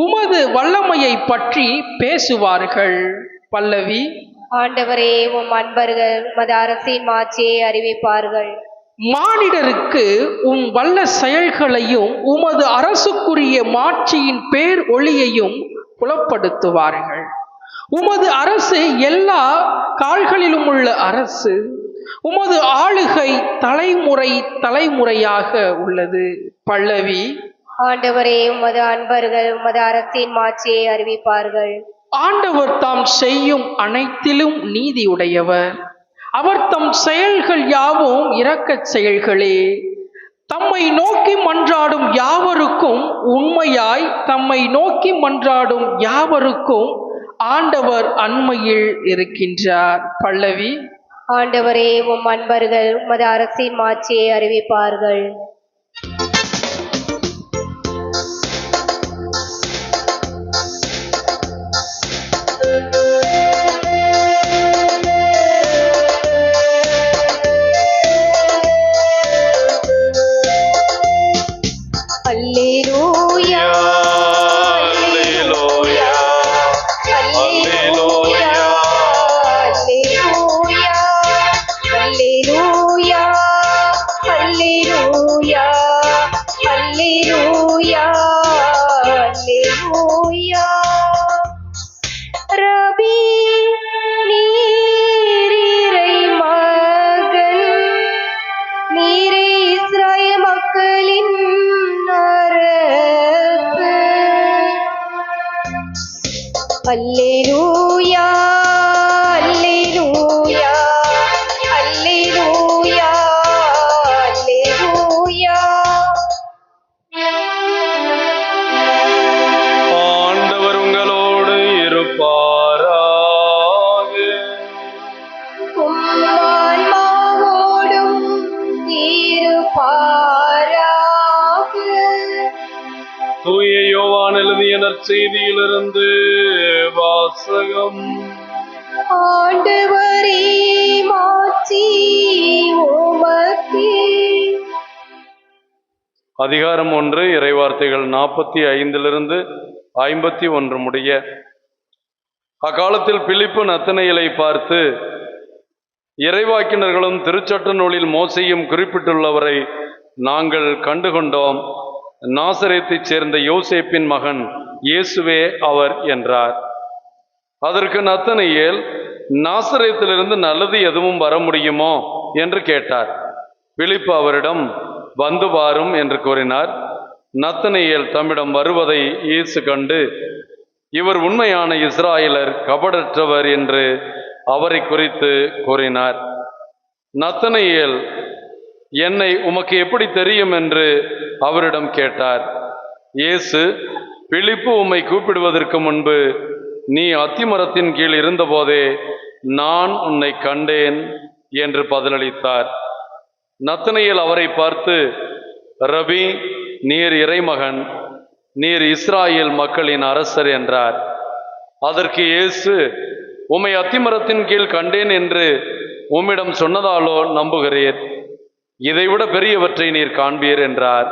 உமது வல்லமையை பற்றி பேசுவார்கள். பல்லவி. ஆண்டவரே, உம் அன்பர்கள் உமது அரசின் மாட்சியை அறிவிப்பார்கள். மானிடருக்கு உம் வல்ல செயல்களையும் உமது அரசுக்குரிய மாட்சியின் பேர் ஒளியையும் புலப்படுத்துவார்கள். உமது அரசு எல்லா கால்களிலும் உள்ள அரசு. உமது ஆளுகை தலைமுறை தலைமுறையாக உள்ளது. பல்லவி. ஆண்டவரே, உமது அன்பர்கள் உமது அரசின் மாட்சியை அறிவிப்பார்கள். ஆண்டவர் தாம் செய்யும் அனைத்திலும் நீதியுடையவர். அவர் தம் செயல்கள் யாவும் இரக்கச் செயல்களே. தம்மை நோக்கி மன்றாடும் யாவருக்கும் உண்மையாய் தம்மை நோக்கி மன்றாடும் யாவருக்கும் ஆண்டவர் அண்மையில் இருக்கின்றார். பல்லவி. ஆண்டவரே, உம் அன்பர்கள் உமது அரசின் மாட்சியை அறிவிப்பார்கள். அல்லேலூயா, அல்லேலூயா, அல்லேலூயா, அல்லேலூயா, அல்லேலூயா, அல்லேலூயா, அல்லேலூயா. ரபி, நீரே மகன், நீரே இஸ்ரவேல் மக்களின் அல்லேலூயா, அல்லேலூயா, அல்லேலூயா, அல்லேலூயா. ஆண்டவர் உங்களோடு இருப்பாராக. உம் ஆன்மாவோடும் இருப்பாராக. தூய யோவான் எழுதிய நற்செய்தியிலிருந்து வாசகம். ஆண்டவரே மாட்சி உமக்கே. அதிகாரம் 1, இறைவார்த்தைகள் 45 51 முடிய. அக்காலத்தில் பிலிப்பு நத்தனேயலை பார்த்து, இறைவாக்கினர்களும் திருச்சட்ட நூலில் மோசேயும் குறிப்பிட்டுள்ளவரை நாங்கள் கண்டுகொண்டோம். நாசரேத்தைச் சேர்ந்த யோசேப்பின் மகன் இயேசுவே அவர் என்றார். அதற்கு நத்தனேயேல், நாசரேத்திலிருந்து நல்லது எதுவும் வர முடியுமோ என்று கேட்டார். பிலிப்பு அவரிடம், வந்து பாரும் என்று கூறினார். நத்தனேயேல் தம்மிடம் வருவதை இயேசு கண்டு, இவர் உண்மையான இஸ்ராயலர், கபடற்றவர் என்று அவரை குறித்து கூறினார். நத்தனேயேல், என்னை உமக்கு எப்படி தெரியும் என்று அவரிடம் கேட்டார். இயேசு, பிலிப்பு உம்மை கூப்பிடுவதற்கு முன்பு நீ அத்திமரத்தின் கீழ் இருந்தபோதே நான் உன்னை கண்டேன் என்று பதிலளித்தார். நத்தனேயேல் அவரை பார்த்து, ரபி, நீர் இறைமகன், நீர் இஸ்ராயேல் மக்களின் அரசர் என்றார். அதற்கு இயேசு, உம்மை அத்திமரத்தின் கீழ் கண்டேன் என்று உம்மிடம் சொன்னதாலோ நம்புகிறீர்? இதைவிட பெரியவற்றை நீர் காண்பீர் என்றார்.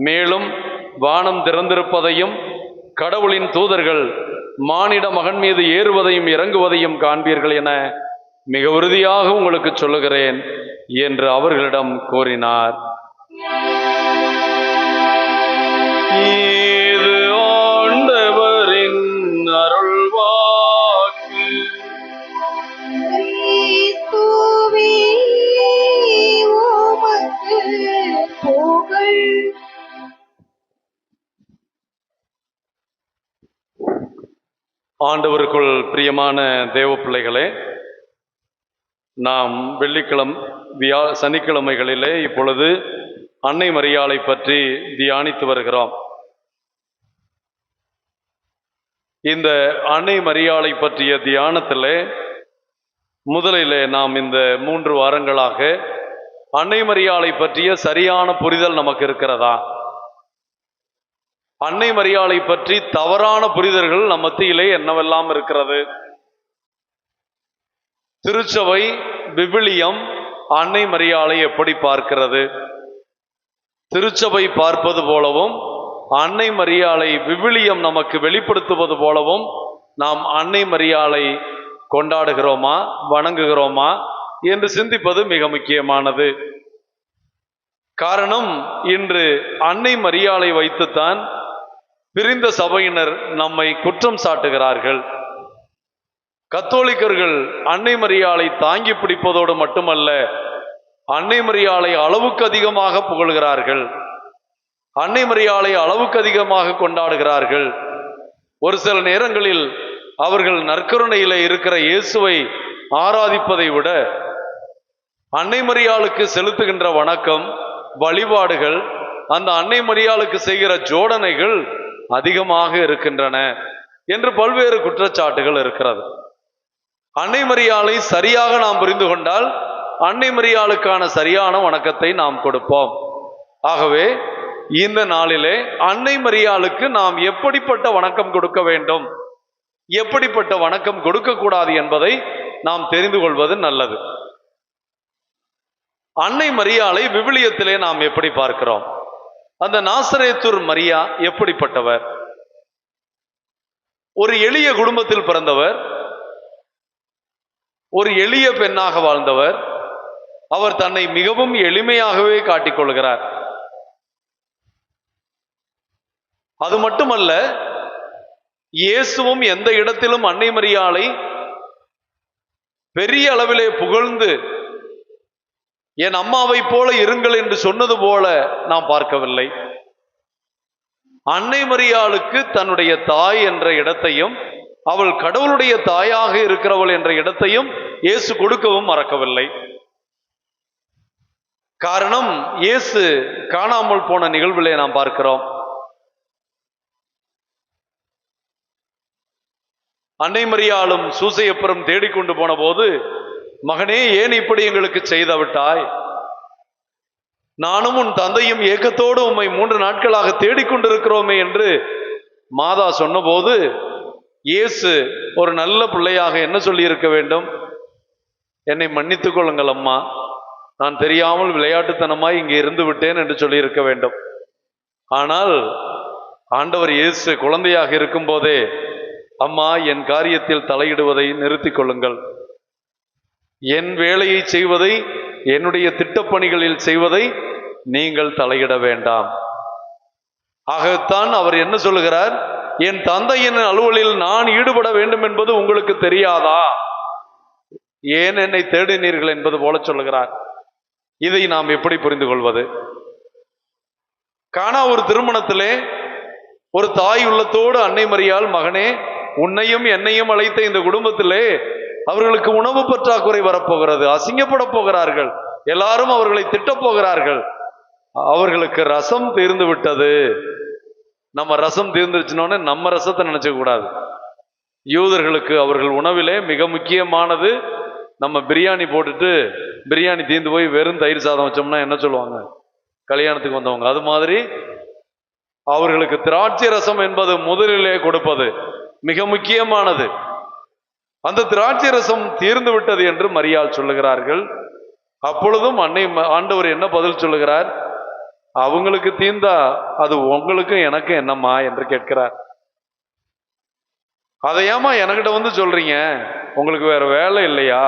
மேலும் வானம் திறந்திருப்பதையும் கடவுளின் தூதர்கள் மானிட மகன் மீது ஏறுவதையும் இறங்குவதையும் காண்பீர்கள் என மிக உறுதியாக உங்களுக்கு சொல்லுகிறேன் என்று அவர்களிடம் கூறினார். இது ஆண்டவரின் அருள்வாக்கு. கிறிஸ்துவே உமக்கு புகழ். ஆண்டவருக்குள் பிரியமான தேவ பிள்ளைகளே, நாம் சனிக்கிழமைகளிலே இப்பொழுது அன்னை மரியாளை பற்றி தியானித்து வருகிறோம். இந்த அன்னை மரியாளை பற்றிய தியானத்திலே முதலிலே நாம் இந்த 3 வாரங்களாக அன்னை மரியாளை பற்றிய சரியான புரிதல் நமக்கு இருக்கிறதா, அன்னை மரியாளை பற்றி தவறான புரிதல்கள் நம் மத்தியிலே என்னவெல்லாம் இருக்கிறது, திருச்சபை விவிலியம் அன்னை மரியாளை எப்படி பார்க்கிறது, திருச்சபை பார்ப்பது போலவும் அன்னை மரியாளை விவிலியம் நமக்கு வெளிப்படுத்துவது போலவும் நாம் அன்னை மரியாளை கொண்டாடுகிறோமா, வணங்குகிறோமா என்று சிந்திப்பது மிக முக்கியமானது. காரணம், இன்று அன்னை மரியாளை வைத்துத்தான் பிரிந்த சபையினர் நம்மை குற்றம் சாட்டுகிறார்கள். கத்தோலிக்கர்கள் அன்னை மரியாளை தாங்கி பிடிப்பதோடு மட்டுமல்ல, அன்னை மரியாளை அளவுக்கு அதிகமாக புகழ்கிறார்கள், அன்னை மரியாளை அளவுக்கு அதிகமாக கொண்டாடுகிறார்கள். ஒரு சில நேரங்களில் அவர்கள் நற்கருணையிலே இருக்கிற இயேசுவை ஆராதிப்பதை விட அன்னை மரியாளுக்கு செலுத்துகின்ற வணக்கம், வழிபாடுகள், அந்த அன்னை மரியாளுக்கு செய்கிற ஜோடனைகள் அதிகமாக இருக்கின்றன என்று பல்வேறு குற்றச்சாட்டுகள் இருக்கிறது. அன்னை மரியாளை சரியாக நாம் புரிந்து கொண்டால் அன்னை மரியாளுக்கான சரியான வணக்கத்தை நாம் கொடுப்போம். ஆகவே இந்த நாளிலே அன்னை மரியாளுக்கு நாம் எப்படிப்பட்ட வணக்கம் கொடுக்க வேண்டும், எப்படிப்பட்ட வணக்கம் கொடுக்கக்கூடாது என்பதை நாம் தெரிந்து கொள்வது நல்லது. அன்னை மரியாளை விவிலியத்திலே நாம் எப்படி பார்க்கிறோம்? அந்த நாசரேத்தூர் மரியா எப்படிப்பட்டவர்? ஒரு எளிய குடும்பத்தில் பிறந்தவர், ஒரு எளிய பெண்ணாக வாழ்ந்தவர். அவர் தன்னை மிகவும் எளிமையாகவே காட்டிக்கொள்கிறார். அது மட்டுமல்ல, இயேசுவும் எந்த இடத்திலும் அன்னை மரியாளை பெரிய அளவிலே புகழ்ந்து என் அம்மாவை போல இருங்கள் என்று சொன்னது போல நாம் பார்க்கவில்லை. அன்னை மரியாளுக்கு தன்னுடைய தாய் என்ற இடத்தையும், அவள் கடவுளுடைய தாயாக இருக்கிறவள் என்ற இடத்தையும் இயேசு கொடுக்கவும் மறக்கவில்லை. காரணம், இயேசு காணாமல் போன நிகழ்விலே நாம் பார்க்கிறோம். அன்னை மரியாளும் சூசையப்பரும் தேடிக்கொண்டு போன போது, மகனே, ஏன் இப்படி எங்களுக்கு செய்து விட்டாய்? நானும் உன் தந்தையும் ஏக்கத்தோடு உம்மை 3 நாட்களாக தேடிக்கொண்டிருக்கிறோமே என்று மாதா சொன்னபோது இயேசு ஒரு நல்ல பிள்ளையாக என்ன சொல்லி இருக்க வேண்டும்? என்னை மன்னித்துக் கொள்ளுங்கள் அம்மா, நான் தெரியாமல் விளையாட்டுத்தனமாய் இங்கே இருந்து விட்டேன் என்று சொல்லி இருக்க வேண்டும். ஆனால் ஆண்டவர் இயேசு குழந்தையாக இருக்கும் போதே, அம்மா என் காரியத்தில் தலையிடுவதை நிறுத்திக் கொள்ளுங்கள், என் வேலையை செய்வதை, என்னுடைய திட்டப்பணிகளில் செய்வதை நீங்கள் தலையிட வேண்டாம். ஆகத்தான் அவர் என்ன சொல்லுகிறார்? என் தந்தையின் அலுவலில் நான் ஈடுபட வேண்டும் என்பது உங்களுக்கு தெரியாதா? ஏன் என்னை தேடினீர்கள் என்பது போல சொல்லுகிறார். இதை நாம் எப்படி புரிந்து கொள்வது? கானா ஒரு திருமணத்திலே ஒரு தாய் உள்ளத்தோடு அன்னை மரியாள், மகனே உன்னையும் என்னையும் அழைத்த இந்த குடும்பத்திலே அவர்களுக்கு உணவு பற்றாக்குறை வரப்போகிறது, அசிங்கப்பட போகிறார்கள், எல்லாரும் அவர்களை திட்டப் போகிறார்கள், அவர்களுக்கு ரசம் தீர்ந்து விட்டது. நம்ம ரசம் தீர்ந்துருச்சுனோன்னு நம்ம ரசத்தை நினைச்ச கூடாது. யூதர்களுக்கு அவர்கள் உணவிலே மிக முக்கியமானது, நம்ம பிரியாணி போட்டுட்டு பிரியாணி தீர்ந்து போய் வெறும் தயிர் சாதம் வச்சோம்னா என்ன சொல்லுவாங்க? கல்யாணத்துக்கு வந்தவங்க. அது மாதிரி அவர்களுக்கு திராட்சை ரசம் என்பது முதலிலே கொடுப்பது மிக முக்கியமானது. அந்த திராட்சை ரசம் தீர்ந்து விட்டது என்று மரியாள் சொல்லுகிறார்கள். அப்பொழுதும் ஆண்டவர் என்ன பதில் சொல்லுகிறார்? அவங்களுக்கு தீர்ந்தா அது உங்களுக்கும் எனக்கும் என்னம்மா என்று கேட்கிறார். அதையாமா என்கிட்ட வந்து சொல்றீங்க, உங்களுக்கு வேற வேலை இல்லையா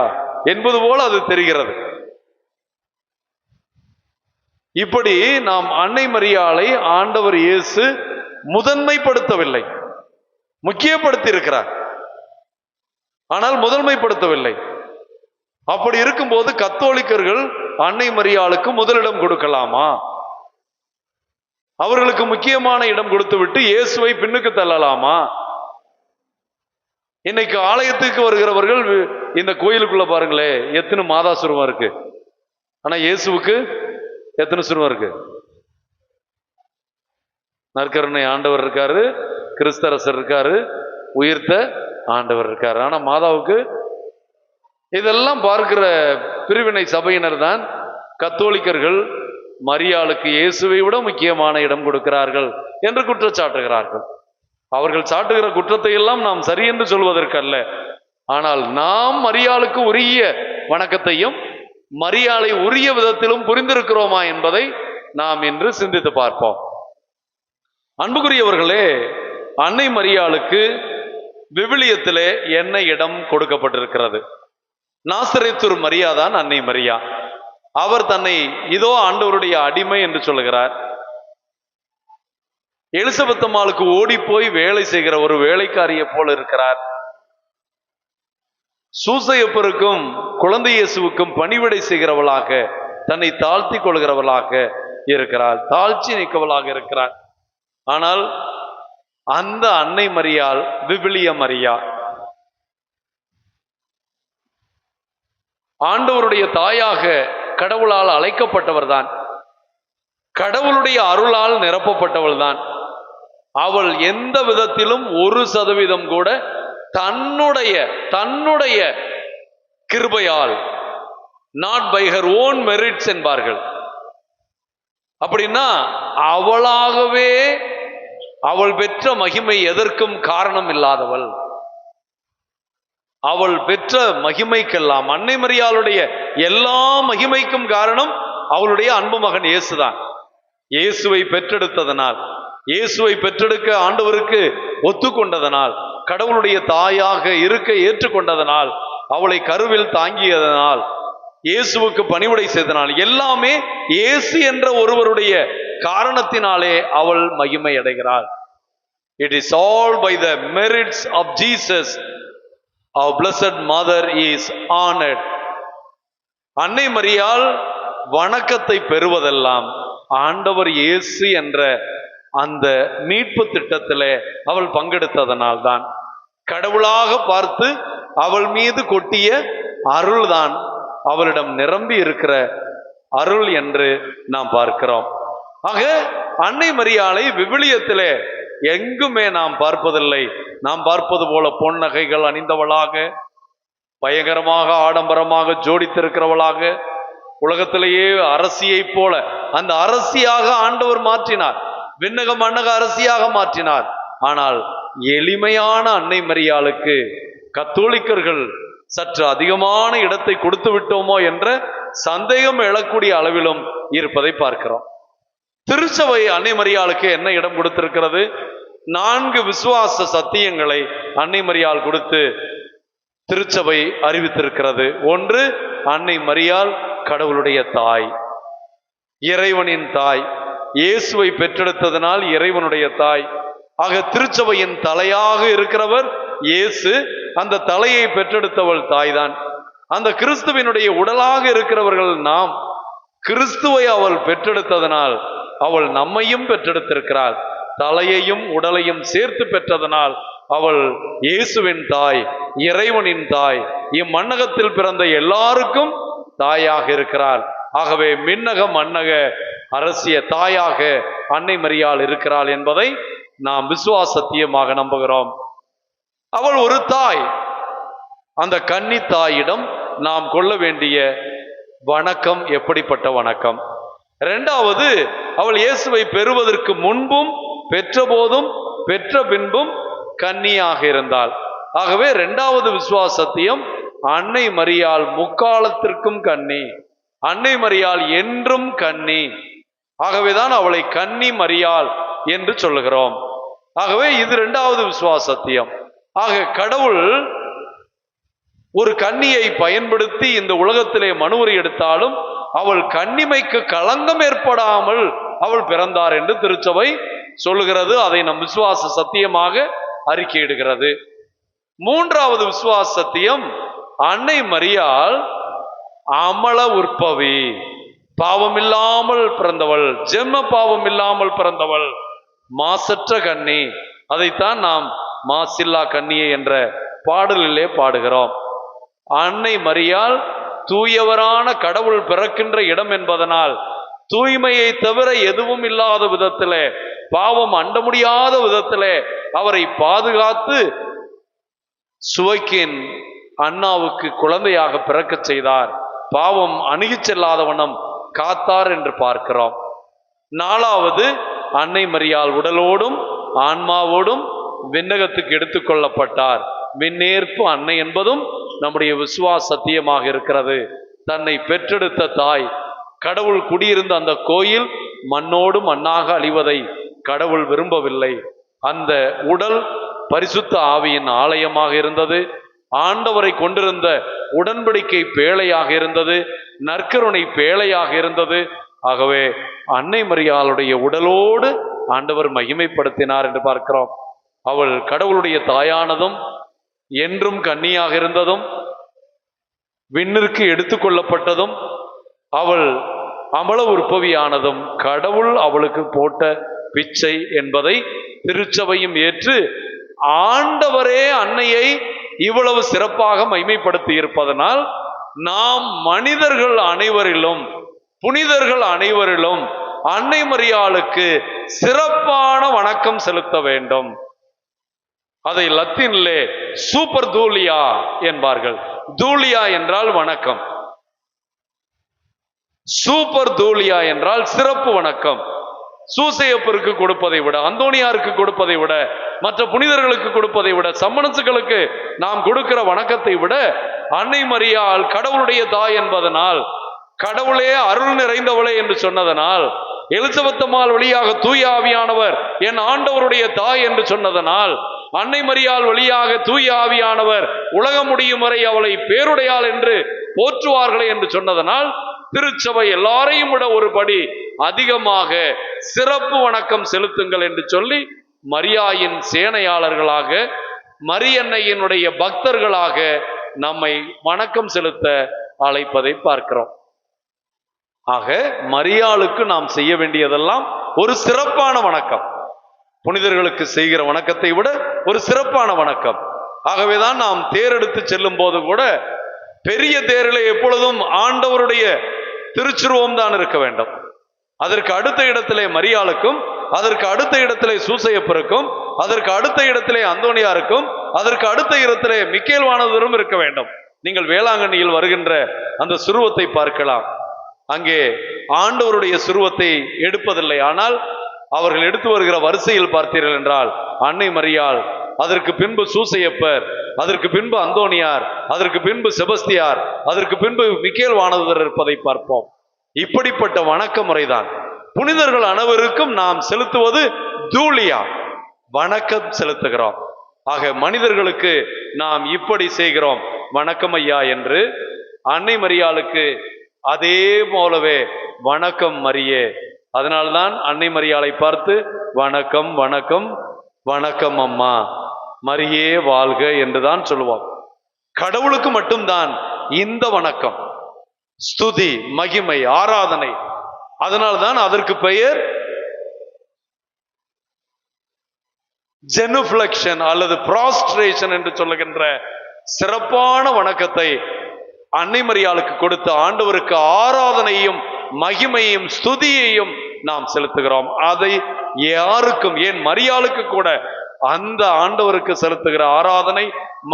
என்பது போல அது தெரிகிறது. இப்படி நாம் அன்னை மரியாளை ஆண்டவர் இயேசு முதன்மைப்படுத்தவில்லை, முக்கியப்படுத்தி இருக்கிறார், ஆனால் முதன்மைப்படுத்தவில்லை. அப்படி இருக்கும்போது கத்தோலிக்கர்கள் அன்னை மரியாளுக்கு முதலிடம் கொடுக்கலாமா? அவர்களுக்கு முக்கியமான இடம் கொடுத்து விட்டு இயேசுவை பின்னுக்கு தள்ளலாமா? இன்னைக்கு ஆலயத்துக்கு வருகிறவர்கள் இந்த கோயிலுக்குள்ள பாருங்களே, எத்தனை மாதா சுருவம் இருக்கு, ஆனா இயேசுவுக்கு எத்தனை சுருவம் இருக்கு? நற்கருணை ஆண்டவர் இருக்காரு, கிறிஸ்தரசர் இருக்காரு, உயிர்த்த ஆண்டவர் இருக்காரு, ஆனா மாதாவுக்கு. இதெல்லாம் பார்க்கிற பிரிவினை சபையினர் தான் கத்தோலிக்கர்கள் மரியாளுக்கு இயேசுவை விட முக்கியமான இடம் கொடுக்கிறார்கள் என்று குற்றச்சாட்டுகிறார்கள். அவர்கள் சாட்டுகிற குற்றத்தை எல்லாம் நாம் சரி என்று சொல்வதற்கல்ல, ஆனால் நாம் மரியாளுக்கு உரிய வணக்கத்தையும் மரியாளை உரிய விதத்திலும் புரிந்திருக்கிறோமா என்பதை நாம் இன்று சிந்தித்து பார்ப்போம். அன்புக்குரியவர்களே, அன்னை மரியாளுக்கு விவிலியத்திலே என்ன இடம் கொடுக்கப்பட்டிருக்கிறது? நாசரேத்தூர் மரியா தான் அன்னை மரியா. அவர் தன்னை இதோ ஆண்டவருடைய அடிமை என்று சொல்லுகிறார். எலிசபெத் அம்மாளுக்கு ஓடி போய் வேலை செய்கிற ஒரு வேலைக்காரியை போல இருக்கிறார். சூசையப்பருக்கும் குழந்தை இயேசுவுக்கும் பணிவிடை செய்கிறவளாக தன்னை தாழ்த்தி கொள்கிறவளாக இருக்கிறாள், தாழ்ச்சி நிற்கவளாக இருக்கிறார். ஆனால் அந்த அன்னை மரியாள் விவிலிய மரியா, ஆண்டவருடைய தாயாக கடவுளால் அழைக்கப்பட்டவர் தான், கடவுளுடைய அருளால் நிரப்பப்பட்டவள் தான். அவள் எந்த விதத்திலும் 1% கூட தன்னுடைய கிருபையால், not by her own merits என்பார்கள். அப்படின்னா அவளாகவே அவள் பெற்ற மகிமை எதற்கும் காரணம் இல்லாதவள். அவள் பெற்ற மகிமைக்கெல்லாம், அன்னை மரியாளுடைய எல்லா மகிமைக்கும் காரணம் அவளுடைய அன்பு மகன் இயேசுதான். இயேசுவை பெற்றெடுத்ததனால், இயேசுவை பெற்றெடுக்க ஆண்டவருக்கு ஒத்துக்கொண்டதனால், கடவுளுடைய தாயாக இருக்க ஏற்றுக்கொண்டதனால், அவளை கருவில் தாங்கியதனால், இயேசுவுக்கு பணிவிடை செய்தனால், எல்லாமே இயேசு என்ற ஒருவருடைய காரணத்தினாலே அவள் மகிமை அடைகிறாள். It is all by the merits of Jesus our blessed mother is honored. அன்னை மரியாள் வணக்கத்தை பெறுவதெல்லாம் ஆண்டவர் இயேசு என்ற அந்த மீட்பு திட்டத்திலே அவள் பங்கெடுத்ததனால் தான். கடவுளாக பார்த்து அவள் மீது கொட்டிய அருள்தான் அவளிடம் நிரம்பி இருக்கிற அருள் என்று நாம் பார்க்கிறோம். ஆக அன்னை மரியாளை விவிலியத்திலே எங்குமே நாம் பார்ப்பதில்லை. நாம் பார்ப்பது போல பொன் நகைகள் அணிந்தவளாக, பயங்கரமாக ஆடம்பரமாக ஜோடித்திருக்கிறவளாக, உலகத்திலேயே அரசியை போல அந்த அரசியாக ஆண்டவர் மாற்றினார், விண்ணக மன்னக அரசியாக மாற்றினார். ஆனால் எளிமையான அன்னை மரியாளுக்கு கத்தோலிக்கர்கள் சற்று அதிகமான இடத்தை கொடுத்து விட்டோமோ என்ற சந்தேகம் எழக்கூடிய அளவிலும் இருப்பதை பார்க்கிறோம். திருச்சபை அன்னை மரியாளுக்கு என்ன இடம் கொடுத்திருக்கிறது? 4 விசுவாச சத்தியங்களை அன்னை மரியாள் கொடுத்து திருச்சபை அறிவித்திருக்கிறது. 1, அன்னை மரியாள் கடவுளுடைய தாய், இறைவனின் தாய், இயேசுவை பெற்றெடுத்ததனால் இறைவனுடைய தாய். ஆக திருச்சபையின் தலையாக இருக்கிறவர் இயேசு, அந்த தலையை பெற்றெடுத்தவள் தாய்தான். அந்த கிறிஸ்துவினுடைய உடலாக இருக்கிறவர்கள் நாம். கிறிஸ்துவை அவள் பெற்றெடுத்ததனால் அவள் நம்மையும் பெற்றெடுத்திருக்கிறாள். தலையையும் உடலையும் சேர்த்து பெற்றதனால் அவள் இயேசுவின் தாய், இறைவனின் தாய், இம்மண்ணகத்தில் பிறந்த எல்லாருக்கும் தாயாக இருக்கிறாள். ஆகவே மின்னக மன்னக அரசிய தாயாக அன்னை மரியாள் இருக்கிறாள் என்பதை நாம் விசுவாசத்தியமாக நம்புகிறோம். அவள் ஒரு தாய். அந்த கன்னி தாயிடம் நாம் கொள்ள வேண்டிய வணக்கம் எப்படிப்பட்ட வணக்கம்? 2வது, அவள் இயேசுவை பெறுவதற்கு முன்பும் பெற்ற போதும் பெற்ற பின்பும் கன்னியாக இருந்தாள். ஆகவே 2வது விசுவாசத்தியம், அன்னை மரியாள் முக்காலத்திற்கும் கன்னி, அன்னை மரியாள் என்றும் கன்னி. ஆகவேதான் அவளை கன்னி மரியாள் என்று சொல்லுகிறோம். ஆகவே இது 2வது விசுவாசத்தியம். ஆக கடவுள் ஒரு கன்னியை பயன்படுத்தி இந்த உலகத்திலே மனுவுரை எடுத்தாலும் அவள் கன்னிமைக்கு களங்கம் ஏற்படாமல் அவள் பிறந்தார் என்று திருச்சபை சொல்லுகிறது. அதை நம் விசுவாச சத்தியமாக அறிக்கையிடுகிறது. 3வது விசுவாச சத்தியம், அன்னை மரியாள் அமல உற்பவி, பாவமில்லாமல் பிறந்தவள், ஜென்ம பாவம் இல்லாமல் பிறந்தவள், மாசற்ற கன்னி. அதைத்தான் நாம் மாசில்லா கன்னியை என்ற பாடலிலே பாடுகிறோம். அன்னை மரியாள் தூயவரான கடவுள் பிறக்கின்ற இடம் என்பதனால் தூய்மையை தவிர எதுவும் இல்லாத விதத்திலே, பாவம் அண்ட முடியாத விதத்திலே அவரை பாதுகாத்து சுவைக்கின் அண்ணாவுக்கு குழந்தையாக பிறக்க செய்தார். பாவம் அணுகிச் செல்லாத வண்ணம் காத்தார் என்று பார்க்கிறோம். 4வது, அன்னை மரியாள் உடலோடும் ஆன்மாவோடும் விண்ணகத்துக்கு எடுத்துக்கொள்ளப்பட்டார். விண்ணேற்பு அன்னை என்பதும் நம்முடைய விசுவாச சத்தியமாக இருக்கிறது. தன்னை பெற்றெடுத்த தாய், கடவுள் குடியிருந்த அந்த கோயில் மண்ணோடு மண்ணாக அழிவதை கடவுள் விரும்பவில்லை. அந்த உடல் பரிசுத்த ஆவியின் ஆலயமாக இருந்தது. ஆண்டவரை கொண்டிருந்த உடன்படிக்கை பேழையாக இருந்தது, நற்கருணை பேழையாக இருந்தது. ஆகவே அன்னை மரியாளுடைய உடலோடு ஆண்டவர் மகிமைப்படுத்தினார் என்று பார்க்கிறோம். அவள் கடவுளுடைய தாயானதும் என்றும் கன்னியாக இருந்ததும் விண்ணிற்கு எடுத்துக்கொள்ளப்பட்டதும் அவள் அமல உற்பவியானதும் கடவுள் அவளுக்கு போட்ட பிச்சை என்பதை திருச்சபையும் ஏற்று ஆண்டவரே அன்னையை இவ்வளவு சிறப்பாக மகிமைப்படுத்தி இருப்பதனால் நாம் மனிதர்கள் அனைவரிலும், புனிதர்கள் அனைவரிலும் அன்னை மரியாளுக்கு சிறப்பான வணக்கம் செலுத்த வேண்டும். அதை லத்தீனிலே சூப்பர் தூலியா என்பார்கள். தூலியா என்றால் வணக்கம், சூப்பர் தூலியா என்றால் சிறப்பு வணக்கம். சூசையப்பருக்கு கொடுப்பதை விட, அந்தோனியாருக்கு கொடுப்பதை விட, மற்ற புனிதர்களுக்கு கொடுப்பதை விட, சம்மனசுகளுக்கு நாம் கொடுக்கிற வணக்கத்தை விட அன்னை மரியாள் கடவுளுடைய தாய் என்பதனால், கடவுளே அருள் நிறைந்தவளே என்று சொன்னதனால், எலிசபெத்தம்மாள் வழியாக தூய ஆவியானவர் என் ஆண்டவருடைய தாய் என்று சொன்னதனால், அன்னை மரியாள் வழியாக தூய ஆவியானவர் உலகம் முடியும் வரை அவளை பேருடையாள் என்று போற்றுவார்களே என்று சொன்னதனால், திருச்சபை எல்லாரையும் விட ஒரு படி அதிகமாக சிறப்பு வணக்கம் செலுத்துங்கள் என்று சொல்லி மரியாயின் சேனையாளர்களாக, மரியன்னையினுடைய பக்தர்களாக நம்மை வணக்கம் செலுத்த அழைப்பதை பார்க்கிறோம். ஆக மரியாளுக்கு நாம் செய்ய வேண்டியதெல்லாம் ஒரு சிறப்பான வணக்கம். புனிதர்களுக்கு செய்கிற வணக்கத்தை விட ஒரு சிறப்பான வணக்கம். ஆகவேதான் நாம் தேரெடுத்து செல்லும் போது கூட பெரிய தேரிலே எப்பொழுதும் ஆண்டவருடைய திருச்சுருவம் தான் இருக்க வேண்டும். அதற்கு அடுத்த இடத்திலே மரியாளுக்கும், அதற்கு அடுத்த இடத்திலே சூசையப்பருக்கும், அதற்கு அடுத்த இடத்திலே அந்தோனியாருக்கும், அதற்கு அடுத்த இடத்திலே மிக்கேல் வானதரும் இருக்க வேண்டும். நீங்கள் வேளாங்கண்ணியில் வருகின்ற அந்த சுருவத்தை பார்க்கலாம். அங்கே ஆண்டவருடைய சுருவத்தை எடுப்பதில்லை. ஆனால் அவர்கள் எடுத்து வருகிற வரிசையில் பார்த்தீர்கள் என்றால் அன்னை மரியாள், அதற்கு பின்பு சூசையப்பர், அதற்கு பின்பு அந்தோனியார், அதற்கு பின்பு செபஸ்தியார், அதற்கு பின்பு மிக்கேல் வானதூதர் இருப்பதை பார்ப்போம். இப்படிப்பட்ட வணக்க முறைதான் புனிதர்கள் அனைவருக்கும் நாம் செலுத்துவது தூளியா, வணக்கம் செலுத்துகிறோம். ஆக மனிதர்களுக்கு நாம் இப்படி செய்கிறோம், வணக்கம் ஐயா என்று. அன்னை மரியாளுக்கு அதே போலவே வணக்கம் மரியே. அதனால்தான் அன்னை மரியாளை பார்த்து வணக்கம் வணக்கம் வணக்கம் அம்மா, மரியே வாழ்க என்றுதான் சொல்லுவோம். கடவுளுக்கு மட்டும்தான் இந்த வணக்கம், ஸ்துதி, மகிமை, ஆராதனை. அதனால்தான் அதற்கு பெயர் ஜெனுஃப்ளெக்ஷன் அல்லது ப்ராஸ்ட்ரேஷன் என்று சொல்லுகின்ற சிறப்பான வணக்கத்தை அன்னை மரியாளுக்கு கொடுத்த ஆண்டவருக்கு ஆராதனையும் மகிமையும் ஸ்துதியையும் நாம் செலுத்துகிறோம். அதை யாருக்கும், ஏன் மரியாளுக்கு கூட அந்த ஆண்டவருக்கு செலுத்துகிற ஆராதனை,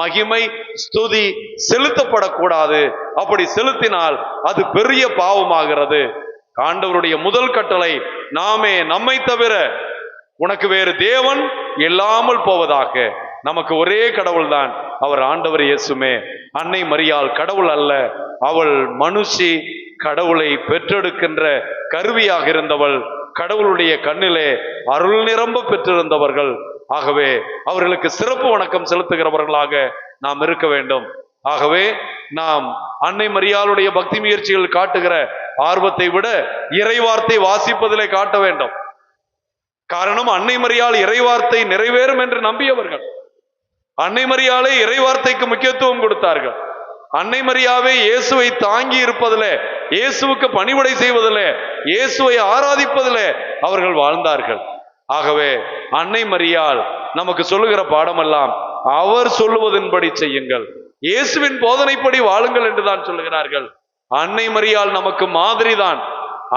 மகிமை, ஸ்துதி செலுத்தப்படக்கூடாது. அப்படி செலுத்தினால் அது பெரிய பாவமாகிறது. ஆண்டவருடைய முதல் கட்டளை, நாமே நம்மை தவிர உனக்கு வேறு தேவன் இல்லாமல் போவதாக. நமக்கு ஒரே கடவுள் தான், அவர் ஆண்டவர் இயேசுமே. அன்னை மரியாள் கடவுள் அல்ல, அவள் மனுஷி, கடவுளை பெற்றெடுக்கின்ற கருவியாக இருந்தவள், கடவுளுடைய கண்ணிலே அருள் நிரம்ப பெற்றிருந்தவர்கள். ஆகவே அவர்களுக்கு சிறப்பு வணக்கம் செலுத்துகிறவர்களாக நாம் இருக்க வேண்டும். ஆகவே நாம் அன்னை மரியாளுடைய பக்தி முயற்சிகள் காட்டுகிற ஆர்வத்தை விட இறைவார்த்தை வாசிப்பதிலே காட்ட வேண்டும். காரணம், அன்னை மரியாள் இறைவார்த்தை நிறைவேறும் என்று நம்பியவர்கள். அன்னை மரியாளே இறைவார்த்தைக்கு முக்கியத்துவம் கொடுத்தார்கள். அன்னை மரியாவே இயேசுவை தாங்கி இருப்பதிலே, இயேசுவுக்கு பணிவிடை செய்வதிலே, இயேசுவை ஆராதிப்பதிலே அவர்கள் வாழ்ந்தார்கள். ஆகவே அன்னை மரியாள் நமக்கு சொல்லுகிற பாடமெல்லாம் அவர் சொல்லுவதன்படி செய்யுங்கள், இயேசுவின் போதனைப்படி வாழுங்கள் என்றுதான் சொல்லுகிறார்கள். அன்னை மரியாள் நமக்கு மாதிரி தான்.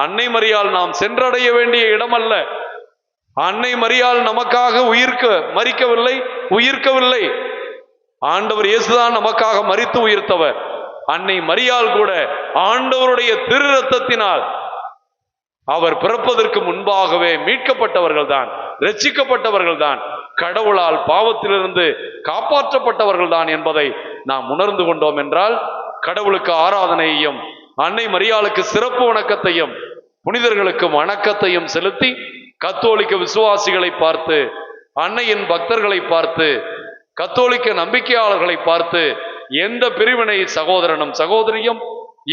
அன்னை மரியாள் நாம் சென்றடைய வேண்டிய இடம் அல்ல. அன்னை மரியாள் நமக்காக மரிக்கவில்லை, உயிர்க்கவில்லை. ஆண்டவர் இயேசுதான் நமக்காக மரித்து உயிர்த்தவர். அன்னை மரியாள் கூட ஆண்டவருடைய திரு ரத்தத்தினால் அவர் பிறப்பதற்கு முன்பாகவே மீட்கப்பட்டவர்கள் தான், ரட்சிக்கப்பட்டவர்கள் தான், கடவுளால் பாவத்திலிருந்து காப்பாற்றப்பட்டவர்கள் தான் என்பதை நாம் உணர்ந்து கொண்டோம் என்றால், கடவுளுக்கு ஆராதனையையும் அன்னை மரியாளுக்கு சிறப்பு வணக்கத்தையும் புனிதர்களுக்கு வணக்கத்தையும் செலுத்தி, கத்தோலிக்க விசுவாசிகளை பார்த்து, அன்னையின் பக்தர்களை பார்த்து, கத்தோலிக்க நம்பிக்கையாளர்களை பார்த்து, எந்த பிரிவினை சகோதரனும் சகோதரியும்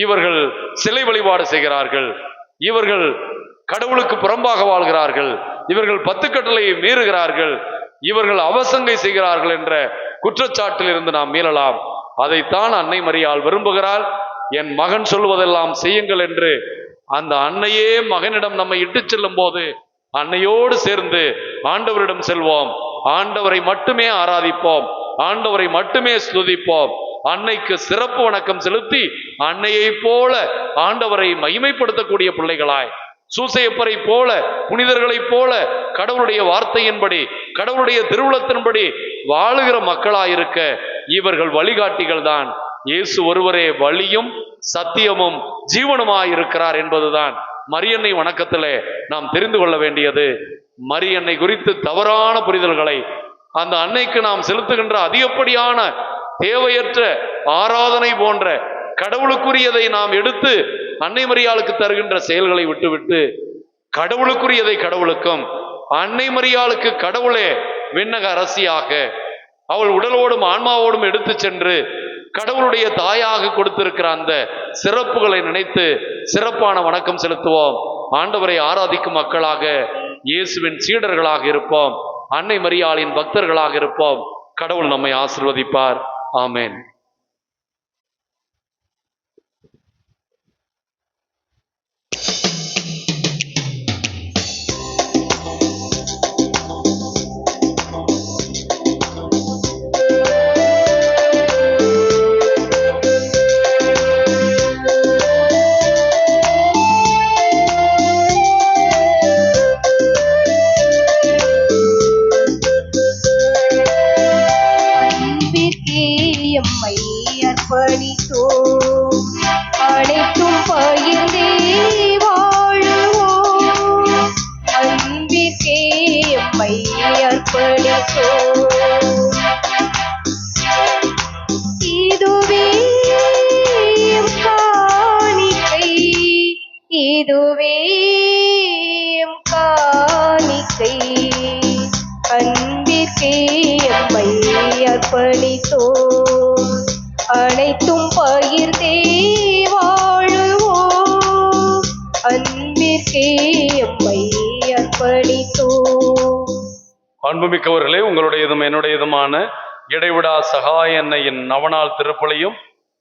இவர்கள் சிலை வழிபாடு செய்கிறார்கள், இவர்கள் கடவுளுக்கு புறம்பாக வாழ்கிறார்கள், இவர்கள் 10 கட்டளையை மீறுகிறார்கள், இவர்கள் அவசங்கை செய்கிறார்கள் என்ற குற்றச்சாட்டில் இருந்து நாம் மீளலாம். அதைத்தான் அன்னை மரியாள் விரும்புகிறாள். என் மகன் சொல்வதெல்லாம் செய்யுங்கள் என்று அந்த அன்னையே மகனிடம் நம்மை இட்டு செல்லும் போது அன்னையோடு சேர்ந்து ஆண்டவரிடம் செல்வோம். ஆண்டவரை மட்டுமே ஆராதிப்போம், ஆண்டவரை மட்டுமே ஸ்துதிப்போம். அன்னைக்கு சிறப்பு வணக்கம் செலுத்தி அன்னையை போல ஆண்டவரை மகிமைப்படுத்தக்கூடிய பிள்ளைகளாய், சூசையப்பரை போல, புனிதர்களைப் போல கடவுளுடைய வார்த்தையின்படி, கடவுளுடைய திருவுளத்தின்படி வாழுகிற மக்களாயிருக்க இவர்கள் வழிகாட்டிகள் தான். இயேசு ஒருவரே வழியும் சத்தியமும் ஜீவனுமாயிருக்கிறார் என்பதுதான் மரியன்னை வணக்கத்திலே நாம் தெரிந்து கொள்ள வேண்டியது. மரியன்னை குறித்து தவறான புரிதல்களை, அந்த அன்னைக்கு நாம் செலுத்துகின்ற அதிகப்படியான தேவையற்ற ஆராதனை போன்ற கடவுளுக்குரியதை நாம் எடுத்து அன்னை மரியாளுக்கு தருகின்ற செயல்களை விட்டுவிட்டு, கடவுளுக்குரியதை கடவுளுக்கும், அன்னை மரியாளுக்கு கடவுளே விண்ணக அரசியாக அவள் உடலோடும் ஆன்மாவோடும் எடுத்து சென்று கடவுளுடைய தாயாக கொடுத்திருக்கிற அந்த சிறப்புகளை நினைத்து சிறப்பான வணக்கம் செலுத்துவோம். ஆண்டவரை ஆராதிக்கும் மக்களாக, இயேசுவின் சீடர்களாக இருப்போம், அன்னை மரியாளின் பக்தர்களாக இருப்போம். கடவுள் நம்மை ஆசீர்வதிப்பார். ஆமென். எம்மை அர்ப்பணித்தோம். அனைத்தும் பகிர்ந்தே வாழுவோம், அன்பிற்கே எம்மை அர்ப்பணித்தோம். அன்புமிக்கவர்களே, உங்களுடையதும் என்னுடையதுமான இடைவிடா சகாய அன்னையின் நவநாள் திருப்பலியும்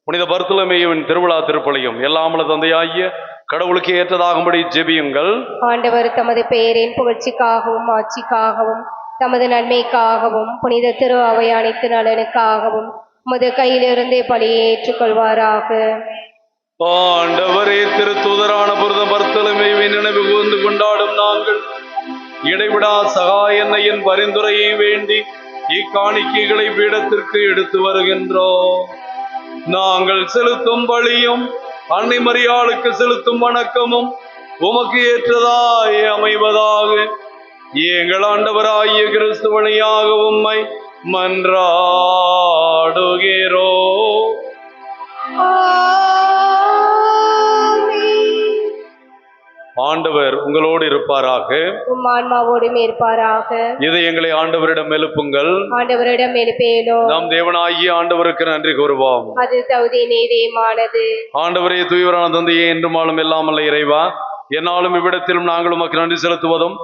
புனித பர்த்தலமேயுவின் திருவிழா திருப்பலியும் எல்லாமல தந்தையாகிய கடவுளுக்கு ஏற்றதாகும்படி ஜெபியுங்கள். ஆண்டவர் தமது பெயரின் புகழ்ச்சிக்காகவும் ஆட்சிக்காகவும் தமது நன்மைக்காகவும் புனித திரு அவை அனைத்து நலனுக்காகவும் உமது கையிலிருந்தே பலியை ஏற்றுக்கொள்வாராக. ஆண்டவரே, திருத்தூதரான புனித பர்த்தலமேயுவின் நினைவு கூர்ந்து கொண்டாடும் நாங்கள் இடைவிடா சகாய அன்னையின் பரிந்துரையை வேண்டி இக்காணிக்கைகளை பீடத்திற்கு எடுத்து வருகின்றோம். நாங்கள் செலுத்தும் பலியும் அன்னை மரியாளுக்கு செலுத்தும் வணக்கமும் உமக்கு ஏற்றதாய் அமைவதாக. எங்கள் ஆண்டவராகிய கிறிஸ்து வழியாக உம்மை மன்றாடுகிறோம். ஆண்டவர் உங்களோடு இருப்பாராக. உம் ஆன்மாவோடும் இருப்பாராக. இது எங்களை ஆண்டவரிடம் எழுப்புங்கள். ஆண்டவரிடம் எழுப்பேலோ. நாம் தேவனாகிய ஆண்டவருக்கு நன்றி கூறுவோம். அது தகுதி நீதியமானது. ஆண்டவரே, தூயவரான தந்தையே, என்றுமாலும் எல்லாமல்ல இறைவா, என்னாலும் இவ்விடத்திலும் நாங்கள் உமக்கு நன்றி செலுத்துவதும்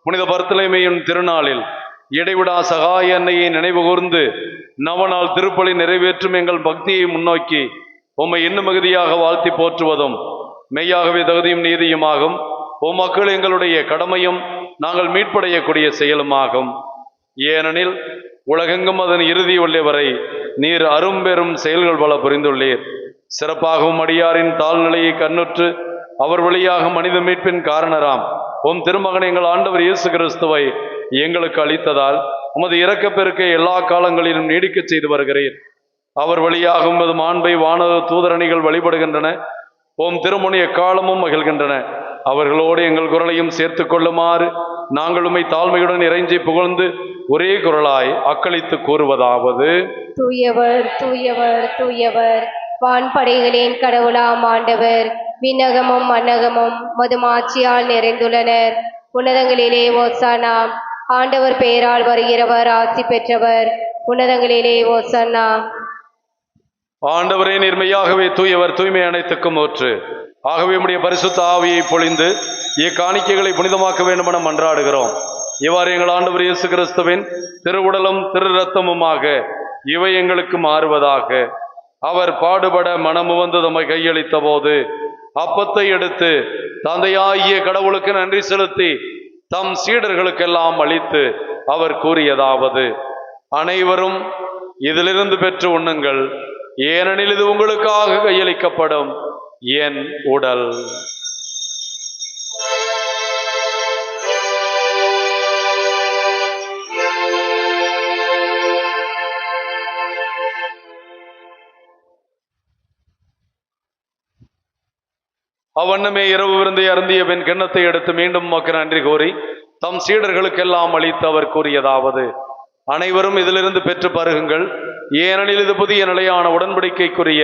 புனித பர்த்தலமேயின் திருநாளில் இடைவிடா சகாய அன்னையை நினைவு கூர்ந்து நவநாள் திருப்பலி நிறைவேற்றும் எங்கள் பக்தியை முன்னோக்கி உம்மை இன்னும் மிகுதியாக வாழ்த்தி போற்றுவதும் மெய்யாகவே தகுதியும் நீதியுமாகும். மக்கள் எங்களுடைய கடமையும் நாங்கள் மீட்படையக்கூடிய செயலுமாகும். ஏனெனில் உலகெங்கும் அதன் இறுதி உள்ளவரை நீர் அரும்பெரும் செயல்கள் பல புரிந்துள்ளீர். சிறப்பாகவும் அடியாரின் தாழ்நிலையை கண்ணுற்று அவர் வழியாக மனித மீட்பின் காரணராம் உம் திருமகன் எங்கள் ஆண்டவர் இயேசு கிறிஸ்துவை எங்களுக்கு அளித்ததால் உமது இரக்கப்பெருக்கை எல்லா காலங்களிலும் நீடிக்க செய்து வருகிறீர். அவர் வழியாக உமது மாண்பை வானக தூதரணிகள் வழிபடுகின்றன. ஓம் திருமுனை எக்காலமும் மகிழ்கின்றன. அவர்களோடு எங்கள் குரலையும் சேர்த்து கொள்ளுமாறு நாங்கள் உம்மை தாழ்மையுடன் இறைஞ்சி புகழ்ந்து ஒரே குரலாய் அக்களித்து கூறுவதாவது: தூயவர் தூயவர் தூயவர், வான்படைகளின் கடவுளாம் ஆண்டவர். விண்ணகமும் மன்னகமும் மதுமாட்சியால் நிறைந்துள்ளனர். உன்னதங்களிலே ஓசானா. ஆண்டவர் பெயரால் வருகிறவர் ஆசி பெற்றவர். உன்னதங்களிலே ஓசானா. ஆண்டவரே, நேர்மையாகவே தூயவர், தூய்மை அனைத்துக்கும் ஊற்று. ஆகவே உம்முடைய பரிசுத்த ஆவியை பொழிந்து இக்காணிக்கைகளை புனிதமாக்க வேண்டுமென மன்றாடுகிறோம். இவ்வாறு எங்கள் ஆண்டவர் இயேசு கிறிஸ்துவின் திருவுடலும் திரு இரத்தமுமாக இவை எங்களுக்கு மாறுவதாக. அவர் பாடுபட மனமுவந்து தம்மை கையளித்த போது அப்பத்தை எடுத்து தந்தையாகிய கடவுளுக்கு நன்றி செலுத்தி தம் சீடர்களுக்கெல்லாம் அளித்து அவர் கூறியதாவது: அனைவரும் இதிலிருந்து பெற்று உண்ணுங்கள், ஏனெனில் இது உங்களுக்காக கையளிக்கப்படும் என் உடல். அவ்வண்ணமே இரவு விருந்தை அருந்திய பின் கிண்ணத்தை எடுத்து மீண்டும் உமக்கு நன்றி கூறி தம் சீடர்களுக்கெல்லாம் அளித்து அவர் கூறியதாவது: அனைவரும் இதிலிருந்து பெற்று பருகுங்கள், ஏனெனில் இது புதிய நிலையான உடன்படிக்கைக்குரிய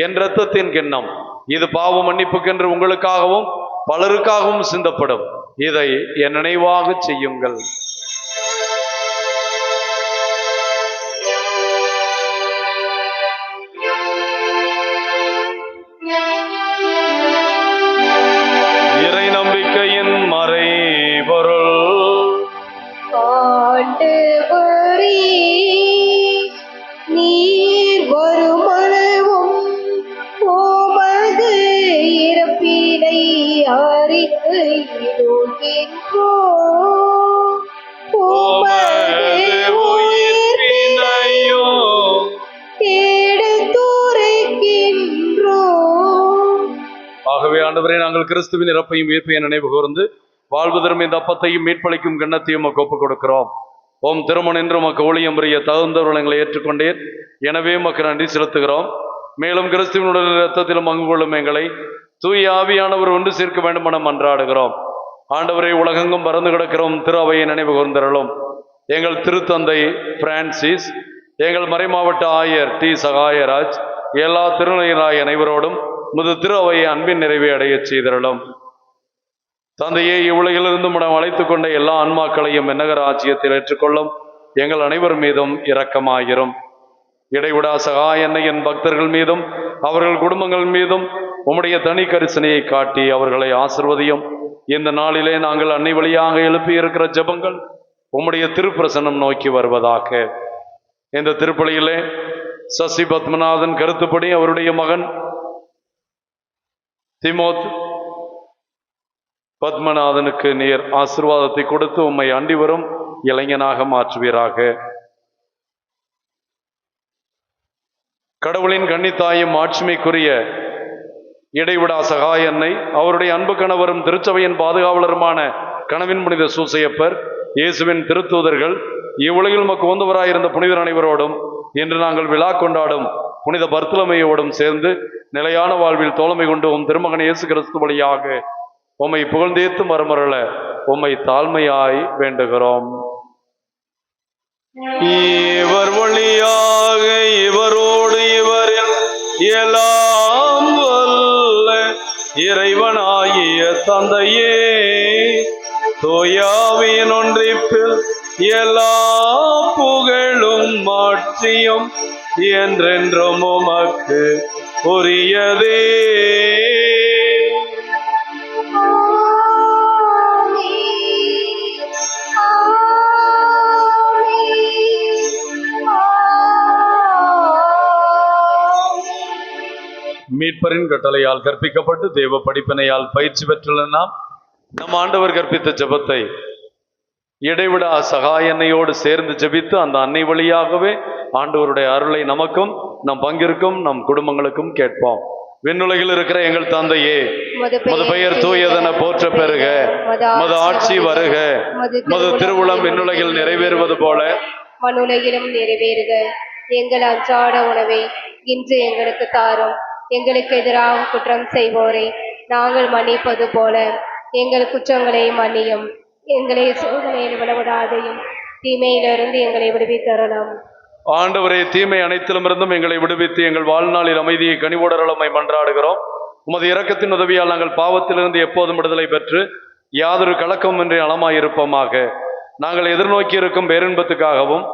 என் இரத்தத்தின் கிண்ணம். இது பாவ மன்னிப்புக்கென்று உங்களுக்காகவும் பலருக்காகவும் சிந்தப்படும். இதை என் நினைவாக செய்யுங்கள். இறை நம்பிக்கையின் மறைபொருள். ஆண்டவரே, நீர் வருமளவும் உமது இறப்பினை அறிக்கையிடுகின்றோம். உமது உயிர்ப்பினையும் எடுத்துரைக்கின்றோம். ஆகவே ஆண்டவரே, நாங்கள் கிறிஸ்துவின் இறப்பையும் உயிர்ப்பையும் நினைவு கூர்ந்து வாழ்வு தரும் இந்த அப்பத்தையும் மீட்பளிக்கும் கிண்ணத்தையும் உமக்கு ஒப்புக் கொடுக்கிறோம். ஓம் திருமண் என்று உமக்கு ஊழியம் புரிய தகுந்தவர்கள் எங்களை ஏற்றுக்கொண்டீர். எனவே உமக்கு நன்றி செலுத்துகிறோம். மேலும் கிறிஸ்துவினுடைய இரத்தத்திலும் பங்கு கொள்ளும் எங்களை தூய ஆவியானவர் ஒன்று சேர்க்க வேண்டுமென மன்றாடுகிறோம். ஆண்டவரை, உலகெங்கும் பறந்து கிடக்கிறோம் திரு அவையை நினைவு கூர்ந்தருளும். எங்கள் திருத்தந்தை பிரான்சிஸ், எங்கள் மறைமாவட்ட ஆயர் டி சகாயராஜ், எல்லா திருநிலையராய் அனைவரோடும் முது திரு அவையை அன்பின் நிறைவை அடைய செய்தருளும். தந்தையே, இவ்வுலகிலிருந்து முடம் அழைத்துக் கொண்ட எல்லா ஆன்மாக்களையும் விண்ணகர் ஆட்சியத்தில் ஏற்றுக்கொள்ளும். எங்கள் அனைவர் மீதும் இரக்கமாயிரும். இடைவிடா சகாய அன்னையின் பக்தர்கள் மீதும் அவர்கள் குடும்பங்கள் மீதும் உம்முடைய தனி கரிசனையை காட்டி அவர்களை ஆசிர்வதியும். இந்த நாளிலே நாங்கள் அன்னை வழியாக எழுப்பி இருக்கிற ஜெபங்கள் உம்முடைய திருப்பிரசன்னம் நோக்கி வருவதாக. இந்த திருப்பலியிலே சசி பத்மநாதன் கருத்துப்படி அவருடைய மகன் திமோத் பத்மநாதனுக்கு நீர் ஆசீர்வாதத்தை கொடுத்து உம்மை அண்டி வரும் இளைஞனாக மாற்றுவீராக. கடவுளின் கன்னித்தாயும் ஆட்சிமைக்குரிய இடைவிடா சகாய அன்னை, அவருடைய அன்பு கணவரும் திருச்சபையின் பாதுகாவலருமான கனவின் புனித சூசையப்பர், இயேசுவின் திருத்தூதர்கள், இவ்வுலகில் உமக்கு உந்தவராயிருந்த புனிதர் அனைவரோடும் இன்று நாங்கள் விழா கொண்டாடும் புனித பர்த்தலமையோடும் சேர்ந்து நிலையான வாழ்வில் தோழமை கொண்டு உம் திருமகன் இயேசு கிறிஸ்து வழியாக உம்மை புகழ்ந்தேத்து மரமரள உம்மை தாழ்மையாய் வேண்டுகிறோம். இவர் வழியாக இவரோடு இவரில் எல்லாம் வல்ல இறைவனாகிய தந்தையே, தூயாவின் ஒன்றிப்பில் எல்லா புகழும் மாட்சியும் என்றென்றும் உமக்கு உரியதே. மீட்பரின் கட்டளையால் கற்பிக்கப்பட்டு தேவ படிப்பினையால் பயிற்சி பெற்றுள்ள நாம் நம் ஆண்டவர் கற்பித்த ஜெபத்தை இடைவிடா சகாய அன்னையோடு சேர்ந்து ஜெபித்து அந்த அன்னை வழியாகவே ஆண்டவருடைய அருளை நமக்கும் நம் பங்கிற்கும் நம் குடும்பங்களுக்கும் கேட்போம். விண்ணுலகில் இருக்கிற எங்கள் தந்தையே, மது பெயர் தூயதென போற்ற பெறுக, மது ஆட்சி வருக, மது திருவுளம் விண்ணுலகில் நிறைவேறுவது போல மண்ணுலகிலும் நிறைவேறுக. எங்கள் அன்றாட உணவை இன்று எங்களுக்கு தாரும். எங்களுக்கு எதிராக குற்றம் செய்வோரை நாங்கள் மன்னிப்பது போல எங்கள் குற்றங்களை மன்னியும். எங்களை சோதனையில் விடவிடாதையும் தீமையிலிருந்து எங்களை விடுவித்தரலாம். ஆண்டவரே, தீமை அனைத்திலும் இருந்தும் எங்களை விடுவித்து எங்கள் வாழ்நாளில் அமைதியை கனிவோடரலமை மன்றாடுகிறோம். உமது இரக்கத்தின் உதவியால் நாங்கள் பாவத்திலிருந்து எப்போதும் விடுதலை பெற்று யாதொரு கலக்கமின்றி நலமாயிருப்போமாக. நாங்கள் எதிர்நோக்கி இருக்கும் பேரின்பத்துக்காகவும்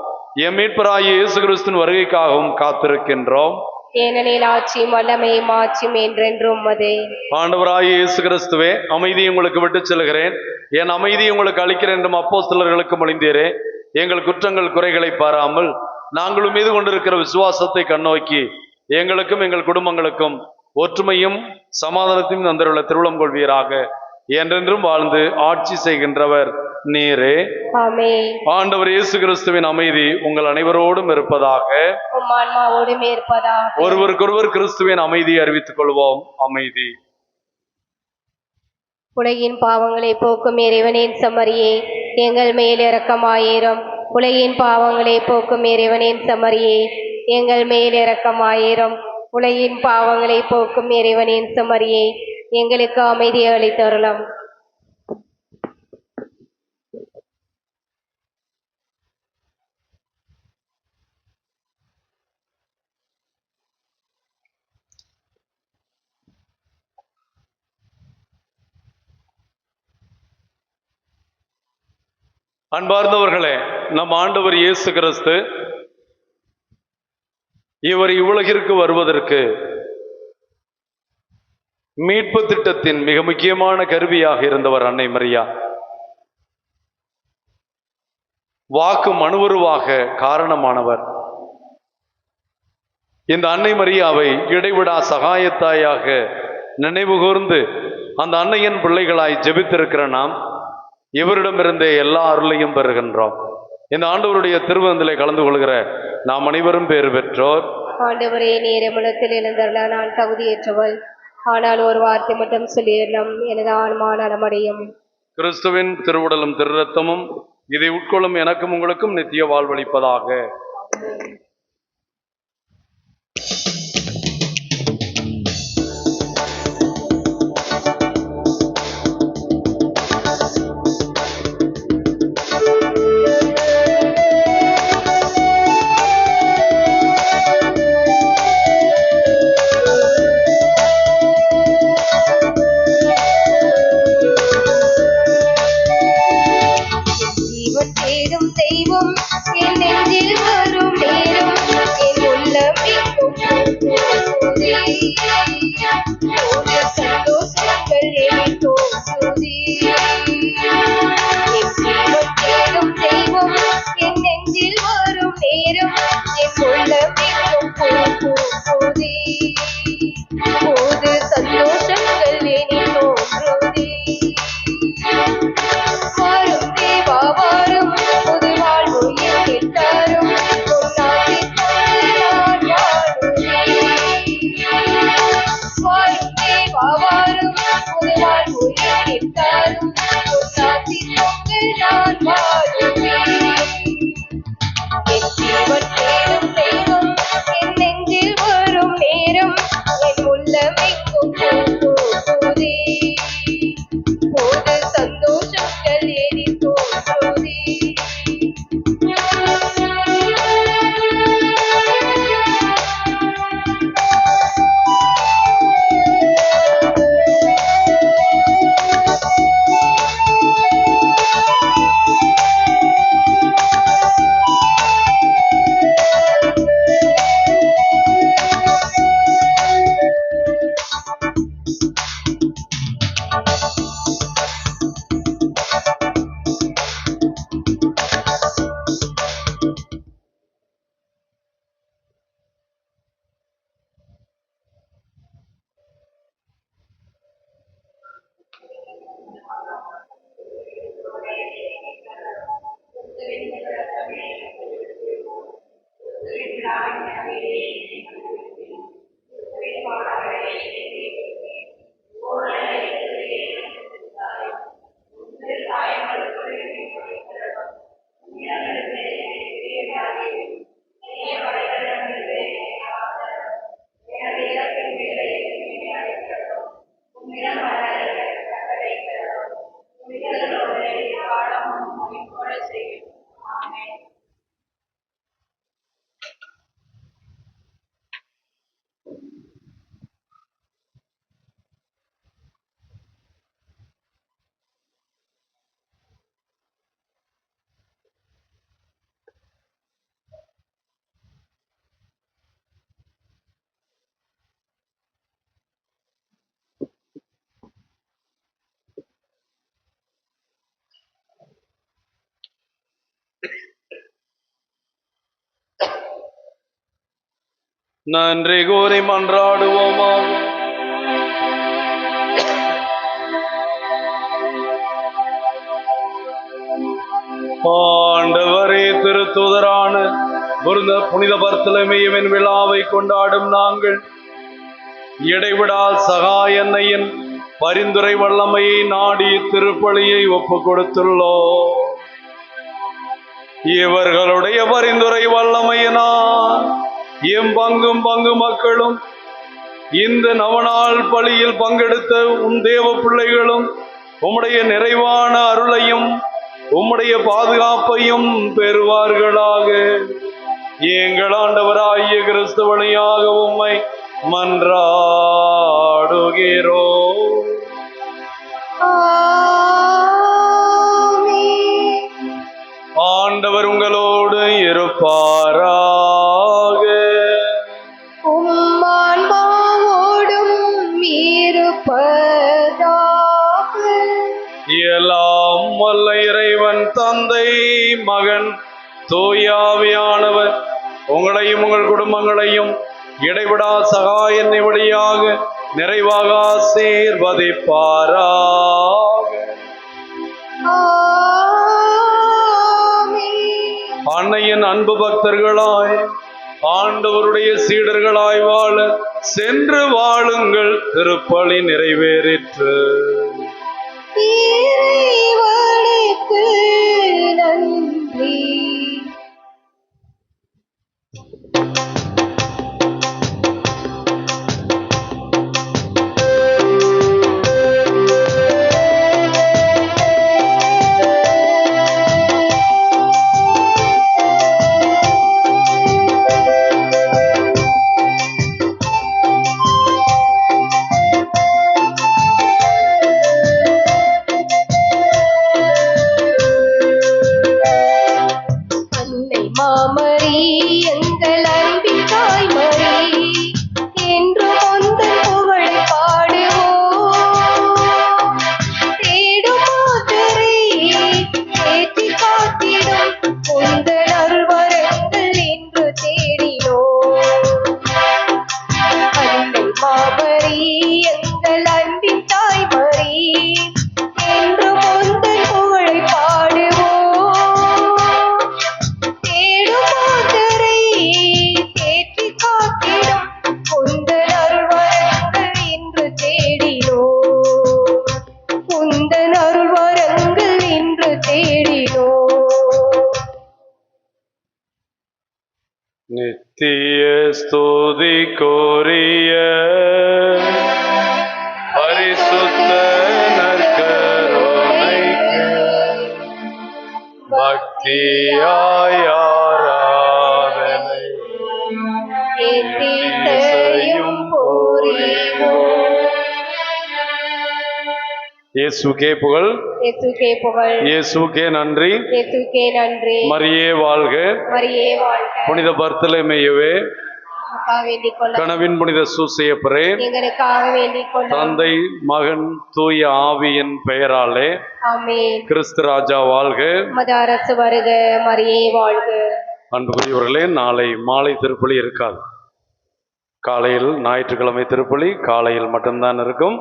எம் மீட்பராகிய இயேசு கிறிஸ்துவின் வருகைக்காகவும் காத்திருக்கின்றோம். ஏனெனில் ஆட்சியும் வல்லமையும் மாட்சியும் என்றென்றும் உமதே. ஆண்டவராகிய இயேசு கிறிஸ்துவே, அமைதியை உங்களுக்கு விட்டுச் செல்கிறேன், என் அமைதியை உங்களுக்கு அளிக்கிறேன் என்றும் அப்போஸ்தலர்களுக்கு மொழிந்தீரே. எங்கள் குற்றங்கள் குறைகளை பாராமல் நாங்கள் மீது கொண்டிருக்கிற விசுவாசத்தை கண்ணோக்கி எங்களுக்கும் எங்கள் குடும்பங்களுக்கும் ஒற்றுமையும் சமாதானத்தையும் தந்துள்ள திருவுளம் கொள்வீராக. என்றென்றும் வாழ்ந்து ஆட்சி செய்கின்றவர் நீரே. ஆமென். ஆண்டவர் இயேசு கிறிஸ்துவின் அமைதி உங்கள் அனைவரோடும் இருப்பதாக. உம் ஆன்மாவோடும் இருப்பதாக. ஒருவருக்கொருவர் கிறிஸ்துவின் அமைதியை அறிவித்துக் கொள்வோம். அமைதி. உலகின் பாவங்களை போக்கும் இறைவனின் செம்மறியே, எங்கள் மேல் இரக்கமாயிரும். உலகின் பாவங்களை போக்கும் இறைவனின் செம்மறியே, எங்கள் மேல் இரக்கமாயிரும். உலகின் பாவங்களை போக்கும் இறைவனின் செம்மறியே, எங்களுக்கு அமைதியை அளித்தருளும். அன்பார்ந்தவர்களே, நம் ஆண்டவர் இயேசு கிறிஸ்து இவர் இவ்வுலகிற்கு வருவதற்கு மீட்பு திட்டத்தின் மிக முக்கியமான கருவியாக இருந்தவர் அன்னை மரியா. வாக்கு மனுவுருவாக காரணமானவர். இந்த அன்னை மரியாவை இடைவிடா சகாயத்தாயாக நினைவு கூர்ந்து அந்த அன்னையின் பிள்ளைகளாய் ஜெபித்திருக்கிற நாம் இவரிடமிருந்தே எல்லா அருளையும் பெறுகின்றோம். இந்த ஆண்டவருடைய திருவிருந்திலே கலந்து கொள்கிற நாம் அனைவரும் பேறு பெற்றோர். ஆண்டவரே, நீர் எம்மிடத்தில் எழுந்தருள நான் தகுதியற்றவள். ஆனால் ஒரு வார்த்தை மட்டும் சொல்லிடலாம், எனது ஆன்மா நலமடையும். கிறிஸ்துவின் திருவுடலும் திரு ரத்தமும் இதை உட்கொள்ளும் எனக்கும் உங்களுக்கும் நித்திய வாழ்வளிப்பதாக. தேடும் தெய்வம் என் நெஞ்சில் வரும் நேரம், என் நன்றி கூறி மன்றாடுவோமாக. ஆண்டவரே, திருத்தூதரான புனித பர்த்தலமேயுவின் விழாவை கொண்டாடும் நாங்கள் இடைவிடா சகாய அன்னையின் பரிந்துரை வல்லமையை நாடி திருப்பலியை ஒப்புக் கொடுத்துள்ளோம். இவர்களுடைய பரிந்துரை வல்லமையினால் பங்கு மக்களும் இந்த நவநாள் பலியில் பங்கெடுத்த தேவ பிள்ளைகளும் உம்முடைய நிறைவான அருளையும் உம்முடைய பாதுகாப்பையும் பெறுவார்களாக. எங்கள் ஆண்டவராகிய கிறிஸ்து வழியாக உம்மை மன்றாடுகிறோம். ஆண்டவர் உங்களோடு இருப்பாராக. எல்லாம் வல்ல இறைவன் தந்தை மகன் தூயாவியானவர் உங்களையும் உங்கள் குடும்பங்களையும் இடைவிடா சகாய எண்ணெய் வழியாக நிறைவாக ஆசீர்வதிப்பாராக. அன்னையின் அன்பு பக்தர்களாய் ஆண்டவருடைய சீடர்களாய் வாழ சென்று வாழுங்கள். திருப்பலி நிறைவேறிற்று. நன்றி. நித்திய ஸ்துதிக்குரிய பரிசுத்த நற்கருணைக்கு பக்தியாய் ஆராதனை செய்யும் புரிவோம். இயேசுக்கே புகழ், இயேசுக்கே புகழ், இயேசுக்கே நன்றி, இயேசுக்கே நன்றி. மரியே வாழ்க, மரியே வாழ்க. புனித பர்த்தலமேயுவே, வேண்டிக் கொள்ள கனவின் புனித சூசையப்பரே, எங்களுக்காக வேண்டிக் கொள்ள. தந்தை மகன் தூய ஆவியின் பெயராலே ஆமென். கிறிஸ்து ராஜா வாழ்க. உமது அரசு வருக. மரியே வாழ்க. அன்புக்குரியவர்களே, நாளை மாலை திருப்பலி இருக்காது. காலையில் ஞாயிற்றுக்கிழமை திருப்பலி காலையில் மட்டும்தான் இருக்கும்.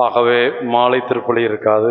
ஆகவே மாலை திருப்பலி இருக்காது.